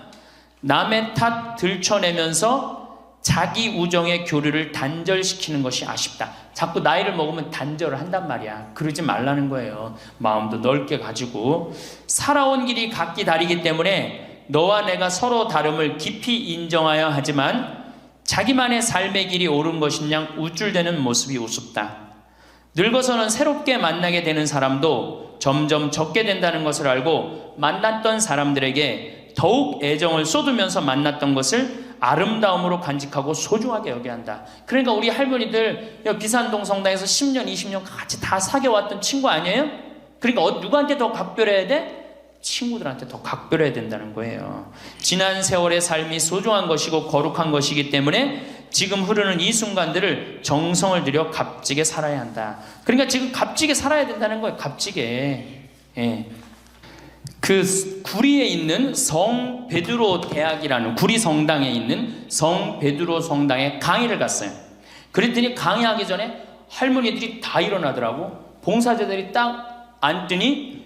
남의 탓 들춰내면서 자기 우정의 교류를 단절시키는 것이 아쉽다. 자꾸 나이를 먹으면 단절을 한단 말이야. 그러지 말라는 거예요. 마음도 넓게 가지고. 살아온 길이 각기 다르기 때문에 너와 내가 서로 다름을 깊이 인정하여야 하지만 자기만의 삶의 길이 옳은 것인양 우쭐대는 모습이 우습다. 늙어서는 새롭게 만나게 되는 사람도 점점 적게 된다는 것을 알고 만났던 사람들에게 더욱 애정을 쏟으면서 만났던 것을 아름다움으로 간직하고 소중하게 여겨야 한다. 그러니까 우리 할머니들 비산동 성당에서 10년, 20년 같이 다 사귀어왔던 친구 아니에요? 그러니까 누구한테 더 각별해야 돼? 친구들한테 더 각별해야 된다는 거예요. 지난 세월의 삶이 소중한 것이고 거룩한 것이기 때문에 지금 흐르는 이 순간들을 정성을 들여 값지게 살아야 한다. 그러니까 지금 값지게 살아야 된다는 거예요. 값지게. 예. 그 구리에 있는 성 베드로 대학이라는 구리 성당에 있는 성 베드로 성당에 강의를 갔어요. 그랬더니 강의하기 전에 할머니들이 다 일어나더라고. 봉사자들이 딱 앉더니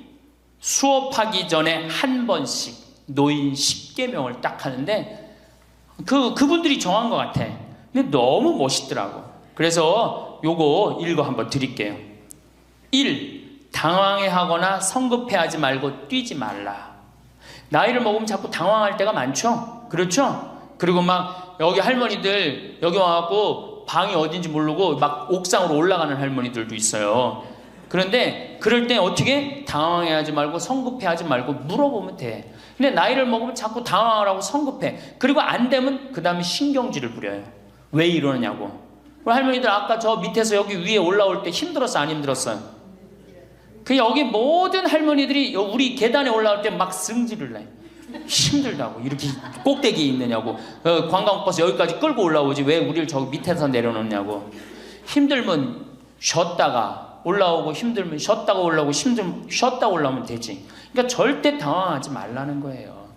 수업하기 전에 한 번씩 노인 10계명을 딱 하는데 그분들이 정한 것 같아. 근데 너무 멋있더라고. 그래서 요거 읽어 한번 드릴게요. 1. 당황해하거나 성급해하지 말고 뛰지 말라. 나이를 먹으면 자꾸 당황할 때가 많죠. 그렇죠? 그리고 막 여기 할머니들 여기 와갖고 방이 어딘지 모르고 막 옥상으로 올라가는 할머니들도 있어요. 그런데 그럴 때 어떻게 당황해하지 말고 성급해하지 말고 물어보면 돼. 근데 나이를 먹으면 자꾸 당황을 하고 성급해. 그리고 안 되면 그 다음에 신경질을 부려요. 왜 이러느냐고. 할머니들 아까 저 밑에서 여기 위에 올라올 때 힘들었어 안 힘들었어요? 그 여기 모든 할머니들이 우리 계단에 올라올 때 막 승질을 내. 힘들다고. 이렇게 꼭대기에 있느냐고. 관광버스 여기까지 끌고 올라오지 왜 우리를 저기 밑에서 내려놓냐고. 힘들면 쉬었다가 올라오고 힘들면 쉬었다가 올라오고 힘들면 쉬었다가 올라오면 되지. 그러니까 절대 당황하지 말라는 거예요.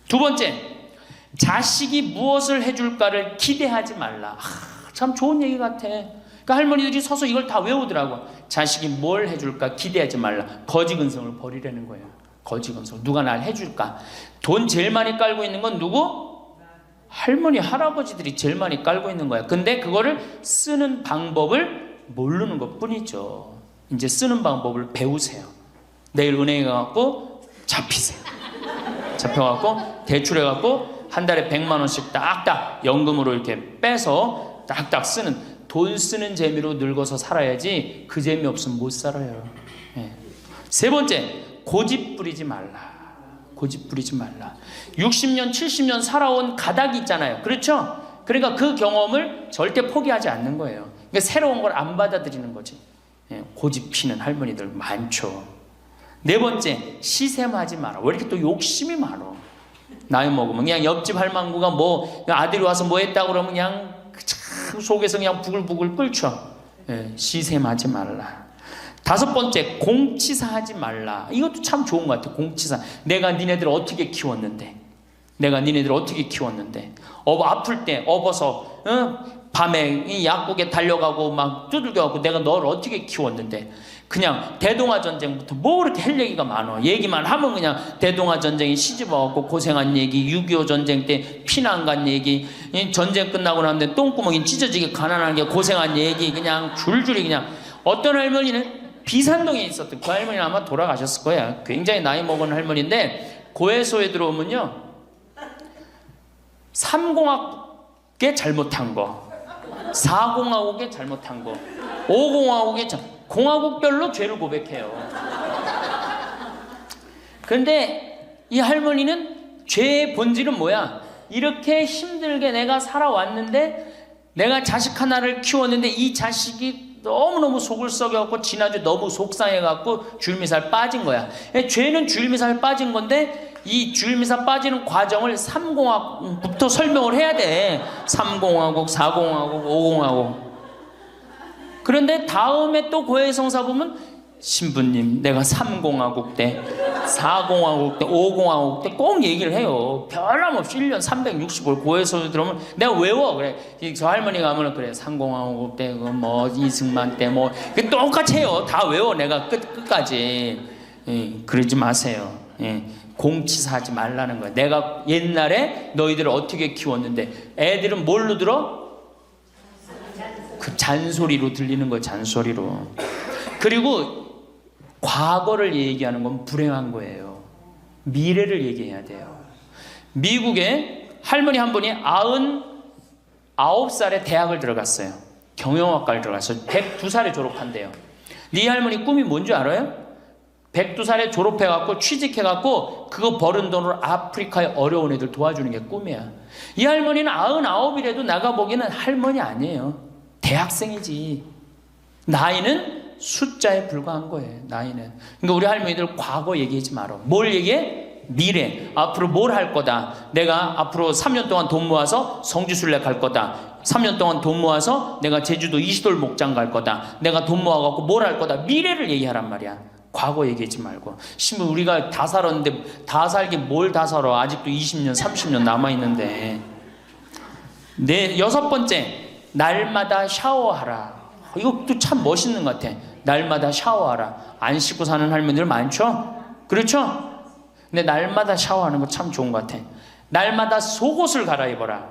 두 번째, 자식이 무엇을 해줄까를 기대하지 말라. 참 좋은 얘기 같아. 그러니까 할머니들이 서서 이걸 다 외우더라고. 자식이 뭘 해줄까 기대하지 말라. 거지근성을 버리라는 거예요. 거지근성. 누가 날 해줄까. 돈 제일 많이 깔고 있는 건 누구? 할머니 할아버지들이 제일 많이 깔고 있는 거야. 근데 그거를 쓰는 방법을 모르는 것 뿐이죠. 이제 쓰는 방법을 배우세요. 내일 은행에 가갖고 잡히세요. 잡혀갖고 대출해갖고 한 달에 100만 원씩 딱딱 연금으로 이렇게 빼서 딱딱 쓰는, 돈 쓰는 재미로 늙어서 살아야지 그 재미 없으면 못 살아요. 예. 세 번째, 고집 부리지 말라. 고집 부리지 말라. 60년 70년 살아온 가닥이 있잖아요. 그렇죠? 그러니까 그 경험을 절대 포기하지 않는 거예요. 그러니까 새로운 걸 안 받아들이는 거지. 예. 고집 피는 할머니들 많죠. 네 번째, 시샘하지 마라. 왜 이렇게 또 욕심이 많아. 나이 먹으면 그냥 옆집 할망구가 뭐 아들이 와서 뭐 했다고 그러면 그냥 참 속에서 그냥 부글부글 끓죠. 예, 시샘하지 말라. 다섯 번째, 공치사하지 말라. 이것도 참 좋은 것 같아. 공치사. 내가 니네들 어떻게 키웠는데, 내가 니네들 어떻게 키웠는데, 아플 때 업어서 밤에 이 약국에 달려가고 막 두들겨갖고 내가 너를 어떻게 키웠는데. 그냥 대동아 전쟁부터 뭐 이렇게 할 얘기가 많아. 얘기만 하면 그냥 대동아 전쟁에 시집와갖고 고생한 얘기, 6.25 전쟁 때 피난 간 얘기, 전쟁 끝나고 나는데 똥구멍이 찢어지게 가난하게 고생한 얘기, 그냥 줄줄이 그냥. 어떤 할머니는 비산동에 있었던 그 할머니는 아마 돌아가셨을 거야. 굉장히 나이 먹은 할머니인데 고해소에 들어오면요 3공학에 잘못한 거, 4공화국에 잘못한 거, 5공화국에 공화국별로 죄를 고백해요. 그런데 이 할머니는 죄의 본질은 뭐야? 이렇게 힘들게 내가 살아왔는데, 내가 자식 하나를 키웠는데 이 자식이 너무너무 속을 썩여갖고 지난주 너무 속상해갖고 줄미살 빠진 거야. 죄는 줄미살 빠진 건데 이 줄미살 빠지는 과정을 3공화국부터 설명을 해야 돼. 3공화국, 4공화국, 5공화국. 그런데 다음에 또 고해성사 보면 신부님 내가 3공화국 때, 4공화국 때, 5공화국 때 꼭 얘기를 해요. 변함없이 1년 365일 고해성사 들어오면 내가 외워. 그래. 저 할머니가 하면 그래 3공화국 때 뭐 이승만 때 뭐 똑같이 해요. 다 외워. 내가 끝까지. 예, 그러지 마세요. 예, 공치사하지 말라는 거야. 내가 옛날에 너희들을 어떻게 키웠는데. 애들은 뭘로 들어? 그 잔소리로 들리는 거예요. 잔소리로. 그리고 과거를 얘기하는 건 불행한 거예요. 미래를 얘기해야 돼요. 미국에 할머니 한 분이 99살에 대학을 들어갔어요. 경영학과를 들어갔어요. 102살에 졸업한대요. 네 할머니 꿈이 뭔지 알아요? 102살에 졸업해갖고 취직해갖고 그거 버는 돈으로 아프리카의 어려운 애들 도와주는 게 꿈이야. 이 할머니는 99이라도 나가보기에는 할머니 아니에요. 대학생이지. 나이는 숫자에 불과한 거예요. 나이는. 그러니까 우리 할머니들 과거 얘기하지 말어. 뭘 얘기해? 미래. 앞으로 뭘 할 거다. 내가 앞으로 3년 동안 돈 모아서 성지순례 갈 거다. 3년 동안 돈 모아서 내가 제주도 이시돌 목장 갈 거다. 내가 돈 모아갖고 뭘 할 거다. 미래를 얘기하란 말이야. 과거 얘기하지 말고. 신부 우리가 다 살았는데 다 살게 뭘 다 살아. 아직도 20년 30년 남아있는데. 네, 여섯 번째, 날마다 샤워하라. 이것도 참 멋있는 것 같아. 날마다 샤워하라. 안 씻고 사는 할머니들 많죠? 그렇죠? 근데 날마다 샤워하는 거 참 좋은 것 같아. 날마다 속옷을 갈아입어라.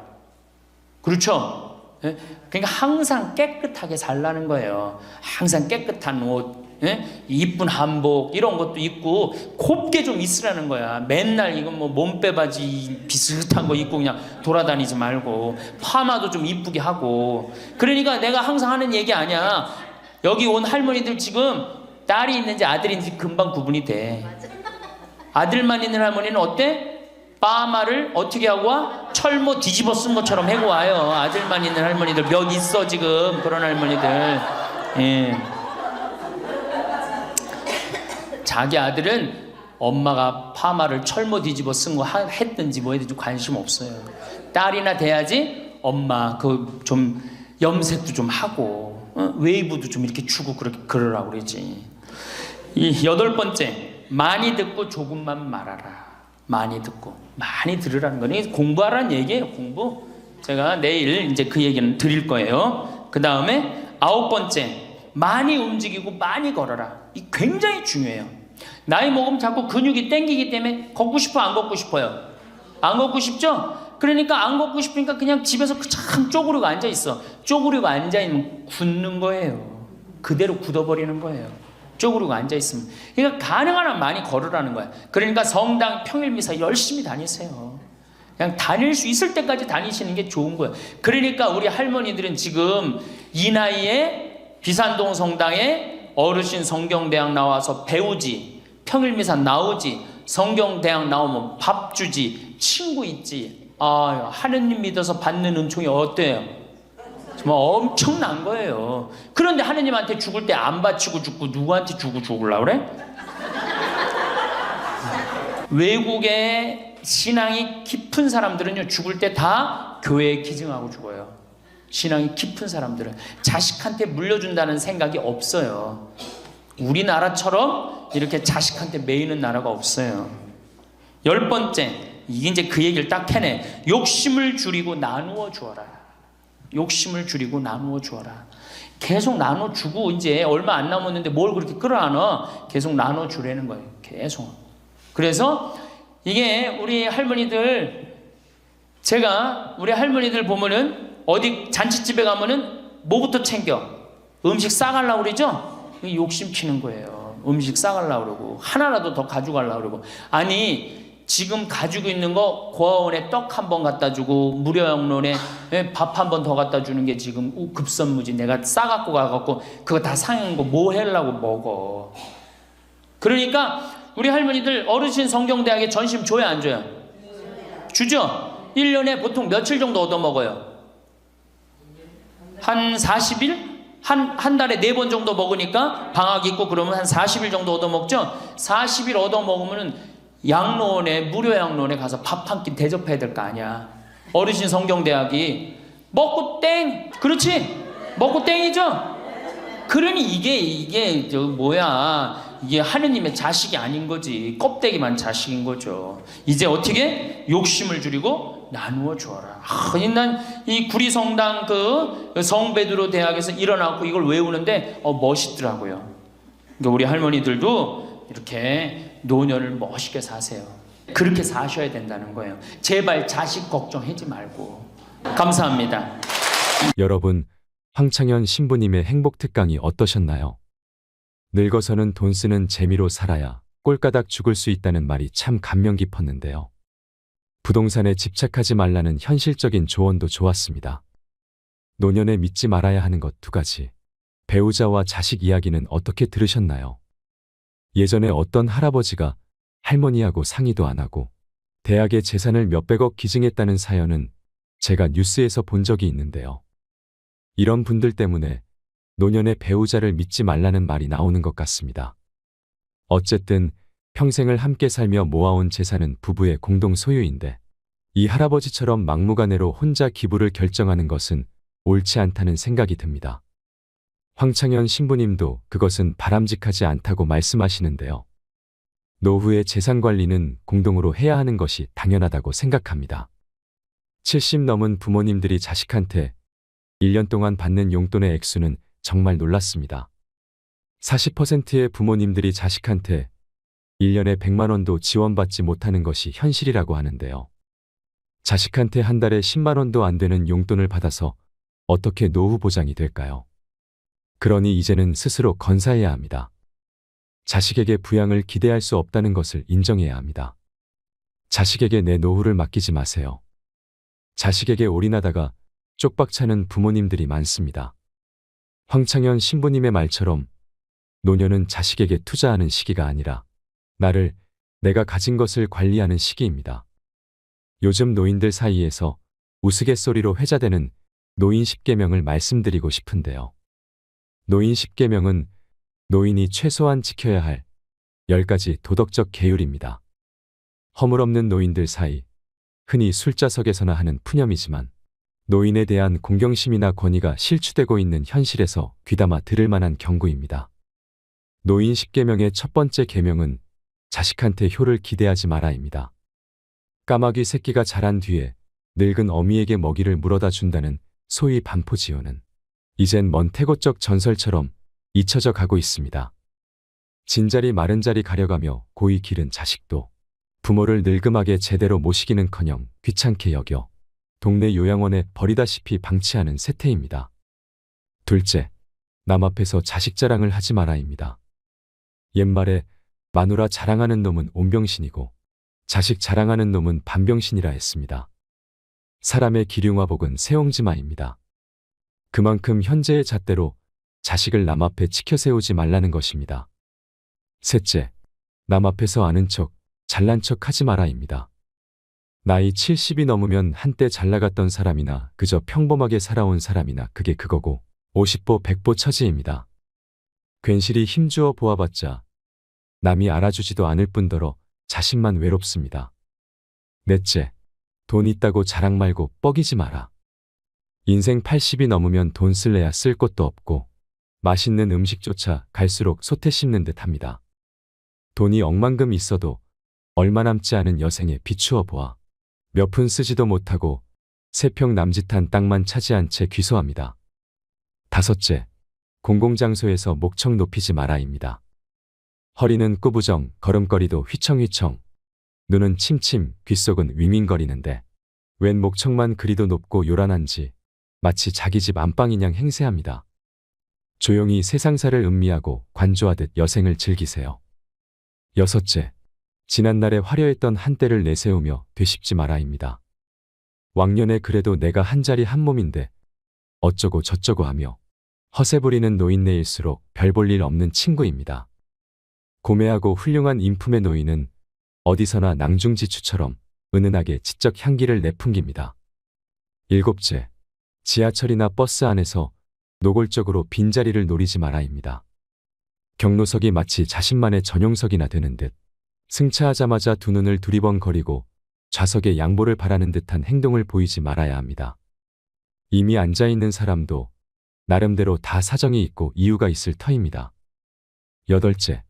그렇죠? 예? 그러니까 항상 깨끗하게 살라는 거예요. 항상 깨끗한 옷, 예? 이쁜 한복 이런 것도 입고 곱게 좀 있으라는 거야. 맨날 이건 뭐 몸빼바지 비슷한 거 입고 그냥 돌아다니지 말고 파마도 좀 이쁘게 하고. 그러니까 내가 항상 하는 얘기 아니야. 여기 온 할머니들 지금 딸이 있는지 아들이 있는지 금방 구분이 돼. 아들만 있는 할머니는 어때? 파마를 어떻게 하고 와? 철모 뒤집어 쓴 것처럼 해고 와요. 아들만 있는 할머니들 몇 있어 지금 그런 할머니들. 예. 자기 아들은 엄마가 파마를 철모 뒤집어 쓴 거 했든지 뭐 했든지 관심 없어요. 딸이나 돼야지 엄마 그 좀 염색도 좀 하고 웨이브도 좀 이렇게 주고 그렇게 그러라고 그러지. 이 여덟 번째, 많이 듣고 조금만 말하라. 많이 듣고 많이 들으라는 거니 공부하라는 얘기예요. 공부. 제가 내일 이제 그 얘기는 드릴 거예요. 그 다음에 아홉 번째, 많이 움직이고 많이 걸어라. 이 굉장히 중요해요. 나이 먹으면 자꾸 근육이 땡기기 때문에 걷고 싶어 안 걷고 싶어요? 안 걷고 싶죠? 그러니까 안 걷고 싶으니까 그냥 집에서 참 쪼그리고 앉아있어. 쪼그리고 앉아있으면 굳는 거예요. 그대로 굳어버리는 거예요. 쪼그리고 앉아있으면. 그러니까 가능한 한 많이 걸으라는 거야. 그러니까 성당 평일미사 열심히 다니세요. 그냥 다닐 수 있을 때까지 다니시는 게 좋은 거예요. 그러니까 우리 할머니들은 지금 이 나이에 비산동 성당에 어르신 성경대학 나와서 배우지, 평일미사 나오지, 성경대학 나오면 밥 주지, 친구 있지. 아, 하느님 믿어서 받는 은총이 어때요? 정말 엄청난 거예요. 그런데 하느님한테 죽을 때 안 바치고 죽고 누구한테 주고 죽으려고 그래? 외국에 신앙이 깊은 사람들은요, 죽을 때 다 교회에 기증하고 죽어요. 신앙이 깊은 사람들은 자식한테 물려준다는 생각이 없어요. 우리나라처럼 이렇게 자식한테 매이는 나라가 없어요. 열 번째, 이게 이제 그 얘기를 딱 해내. 욕심을 줄이고 나누어 주어라. 욕심을 줄이고 나누어 주어라. 계속 나눠 주고 이제 얼마 안 남았는데 뭘 그렇게 끌어안아? 계속 나눠 주라는 거예요. 계속. 그래서 이게 우리 할머니들, 제가 우리 할머니들 보면은 어디 잔치집에 가면은 뭐부터 챙겨? 음식 싸가려고 그러죠? 욕심 치는 거예요. 음식 싸가려고 그러고 하나라도 더 가져가려고 그러고. 아니 지금 가지고 있는 거 고아원에 떡 한 번 갖다 주고 무료양론에 밥 한 번 더 갖다 주는 게 지금 급선무지. 내가 싸갖고 가갖고 그거 다 상한 거 뭐 하려고 먹어. 그러니까 우리 할머니들 어르신 성경대학에 전심 줘야 안 줘요? 주죠? 1년에 보통 며칠 정도 얻어먹어요? 한 40일? 한 달에 4번 정도 먹으니까 방학 있고 그러면 한 40일 정도 얻어먹죠? 40일 얻어먹으면 양로원에, 무료 양로원에 가서 밥 한 끼 대접해야 될 거 아니야. 어르신 성경대학이 먹고 땡! 그렇지? 먹고 땡이죠? 그러니 이게 저 뭐야, 이게 하느님의 자식이 아닌 거지. 껍데기만 자식인 거죠. 이제 어떻게? 욕심을 줄이고 나누어 주어라. 난 이 구리성당 그 성베드로 대학에서 일어나고 이걸 외우는데 멋있더라고요. 그러니까 우리 할머니들도 이렇게 노년을 멋있게 사세요. 그렇게 사셔야 된다는 거예요. 제발 자식 걱정하지 말고. 감사합니다. 여러분, 황창현 신부님의 행복 특강이 어떠셨나요? 늙어서는 돈 쓰는 재미로 살아야 꼴까닥 죽을 수 있다는 말이 참 감명 깊었는데요. 부동산에 집착하지 말라는 현실적인 조언도 좋았습니다. 노년에 믿지 말아야 하는 것 2가지. 배우자와 자식 이야기는 어떻게 들으셨나요? 예전에 어떤 할아버지가 할머니하고 상의도 안 하고 대학에 재산을 몇백억 기증했다는 사연은 제가 뉴스에서 본 적이 있는데요. 이런 분들 때문에 노년에 배우자를 믿지 말라는 말이 나오는 것 같습니다. 어쨌든 평생을 함께 살며 모아온 재산은 부부의 공동 소유인데 이 할아버지처럼 막무가내로 혼자 기부를 결정하는 것은 옳지 않다는 생각이 듭니다. 황창현 신부님도 그것은 바람직하지 않다고 말씀하시는데요. 노후의 재산 관리는 공동으로 해야 하는 것이 당연하다고 생각합니다. 70 넘은 부모님들이 자식한테 1년 동안 받는 용돈의 액수는 정말 놀랐습니다. 40%의 부모님들이 자식한테 1년에 100만 원도 지원받지 못하는 것이 현실이라고 하는데요. 자식한테 한 달에 10만 원도 안 되는 용돈을 받아서 어떻게 노후 보장이 될까요? 그러니 이제는 스스로 건사해야 합니다. 자식에게 부양을 기대할 수 없다는 것을 인정해야 합니다. 자식에게 내 노후를 맡기지 마세요. 자식에게 올인하다가 쪽박차는 부모님들이 많습니다. 황창현 신부님의 말처럼 노년은 자식에게 투자하는 시기가 아니라 내가 가진 것을 관리하는 시기입니다. 요즘 노인들 사이에서 우스갯소리로 회자되는 노인 10계명을 말씀드리고 싶은데요. 노인 10계명은 노인이 최소한 지켜야 할 10가지 도덕적 계율입니다. 허물없는 노인들 사이, 흔히 술자석에서나 하는 푸념이지만 노인에 대한 공경심이나 권위가 실추되고 있는 현실에서 귀담아 들을 만한 경고입니다. 노인 10계명의 첫 번째 계명은 자식한테 효를 기대하지 마라입니다. 까마귀 새끼가 자란 뒤에 늙은 어미에게 먹이를 물어다 준다는 소위 반포지효는 이젠 먼 태고적 전설처럼 잊혀져 가고 있습니다. 진자리 마른 자리 가려가며 고이 기른 자식도 부모를 늙음하게 제대로 모시기는커녕 귀찮게 여겨 동네 요양원에 버리다시피 방치하는 세태입니다. 둘째, 남 앞에서 자식 자랑을 하지 마라입니다. 옛말에 마누라 자랑하는 놈은 온병신이고 자식 자랑하는 놈은 반병신이라 했습니다. 사람의 기륭화복은 새옹지마입니다. 그만큼 현재의 잣대로 자식을 남 앞에 치켜 세우지 말라는 것입니다. 셋째, 남 앞에서 아는 척, 잘난 척 하지 마라입니다. 나이 70이 넘으면 한때 잘 나갔던 사람이나 그저 평범하게 살아온 사람이나 그게 그거고 50보 100보 처지입니다. 괜시리 힘주어 보아봤자 남이 알아주지도 않을 뿐더러 자신만 외롭습니다. 넷째, 돈 있다고 자랑 말고 뻐기지 마라. 인생 80이 넘으면 돈 쓸래야 쓸 곳도 없고 맛있는 음식조차 갈수록 솥에 씹는 듯 합니다. 돈이 억만금 있어도 얼마 남지 않은 여생에 비추어 보아 몇 푼 쓰지도 못하고 3평 남짓한 땅만 차지한 채 귀소합니다. 다섯째, 공공장소에서 목청 높이지 마라입니다. 허리는 꾸부정, 걸음걸이도 휘청휘청, 눈은 침침, 귓속은 윙윙거리는데 웬 목청만 그리도 높고 요란한지 마치 자기 집 안방이냥 행세합니다. 조용히 세상사를 음미하고 관조하듯 여생을 즐기세요. 여섯째, 지난날에 화려했던 한때를 내세우며 되씹지 마라입니다. 왕년에 그래도 내가 한 자리 한 몸인데 어쩌고 저쩌고 하며 허세 부리는 노인네일수록 별 볼 일 없는 친구입니다. 고매하고 훌륭한 인품의 노인은 어디서나 낭중지추처럼 은은하게 지적 향기를 내풍깁니다. 일곱째, 지하철이나 버스 안에서 노골적으로 빈자리를 노리지 마라입니다. 경로석이 마치 자신만의 전용석이나 되는 듯 승차하자마자 두 눈을 두리번거리고 좌석에 양보를 바라는 듯한 행동을 보이지 말아야 합니다. 이미 앉아있는 사람도 나름대로 다 사정이 있고 이유가 있을 터입니다. 여덟째,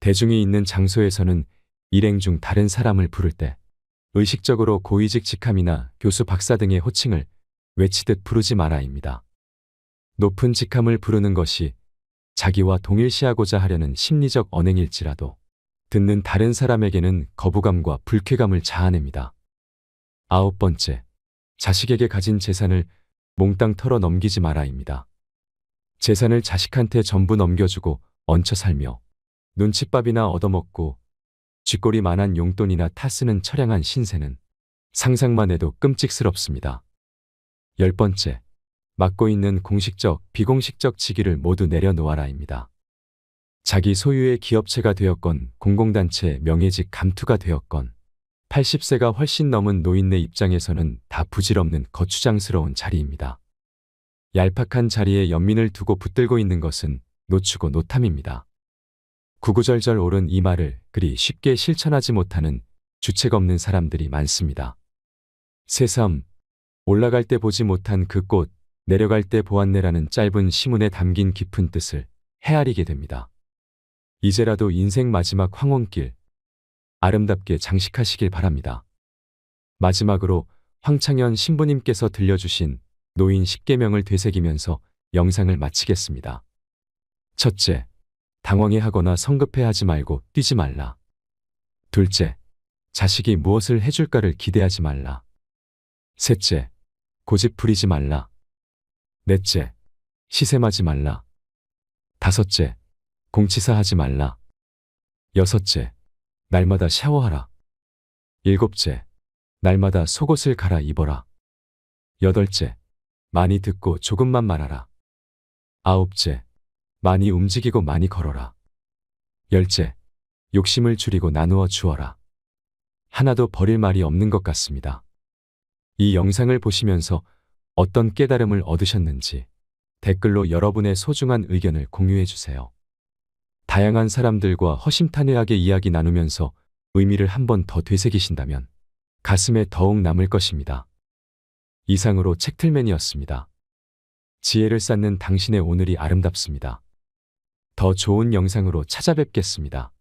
대중이 있는 장소에서는 일행 중 다른 사람을 부를 때 의식적으로 고위직 직함이나 교수 박사 등의 호칭을 외치듯 부르지 마라입니다. 높은 직함을 부르는 것이 자기와 동일시하고자 하려는 심리적 언행일지라도 듣는 다른 사람에게는 거부감과 불쾌감을 자아냅니다. 아홉 번째, 자식에게 가진 재산을 몽땅 털어 넘기지 마라입니다. 재산을 자식한테 전부 넘겨주고 얹혀 살며 눈칫밥이나 얻어먹고 쥐꼬리만한 용돈이나 타쓰는 처량한 신세는 상상만 해도 끔찍스럽습니다. 열 번째, 맡고 있는 공식적, 비공식적 직위를 모두 내려놓아라입니다. 자기 소유의 기업체가 되었건 공공단체 명예직 감투가 되었건 80세가 훨씬 넘은 노인네 입장에서는 다 부질없는 거추장스러운 자리입니다. 얄팍한 자리에 연민을 두고 붙들고 있는 것은 노추고 노탐입니다. 구구절절 옳은 이 말을 그리 쉽게 실천하지 못하는 주책 없는 사람들이 많습니다. 새삼, 올라갈 때 보지 못한 그 꽃, 내려갈 때 보았네라는 짧은 시문에 담긴 깊은 뜻을 헤아리게 됩니다. 이제라도 인생 마지막 황혼길 아름답게 장식하시길 바랍니다. 마지막으로 황창현 신부님께서 들려주신 노인 10계명을 되새기면서 영상을 마치겠습니다. 첫째, 당황해하거나 성급해하지 말고 뛰지 말라. 둘째, 자식이 무엇을 해줄까를 기대하지 말라. 셋째, 고집 부리지 말라. 넷째, 시샘하지 말라. 다섯째, 공치사하지 말라. 여섯째, 날마다 샤워하라. 일곱째, 날마다 속옷을 갈아 입어라. 여덟째, 많이 듣고 조금만 말하라. 아홉째, 많이 움직이고 많이 걸어라. 열째, 욕심을 줄이고 나누어 주어라. 하나도 버릴 말이 없는 것 같습니다. 이 영상을 보시면서 어떤 깨달음을 얻으셨는지 댓글로 여러분의 소중한 의견을 공유해 주세요. 다양한 사람들과 허심탄회하게 이야기 나누면서 의미를 한 번 더 되새기신다면 가슴에 더욱 남을 것입니다. 이상으로 책틀맨이었습니다. 지혜를 쌓는 당신의 오늘이 아름답습니다. 더 좋은 영상으로 찾아뵙겠습니다.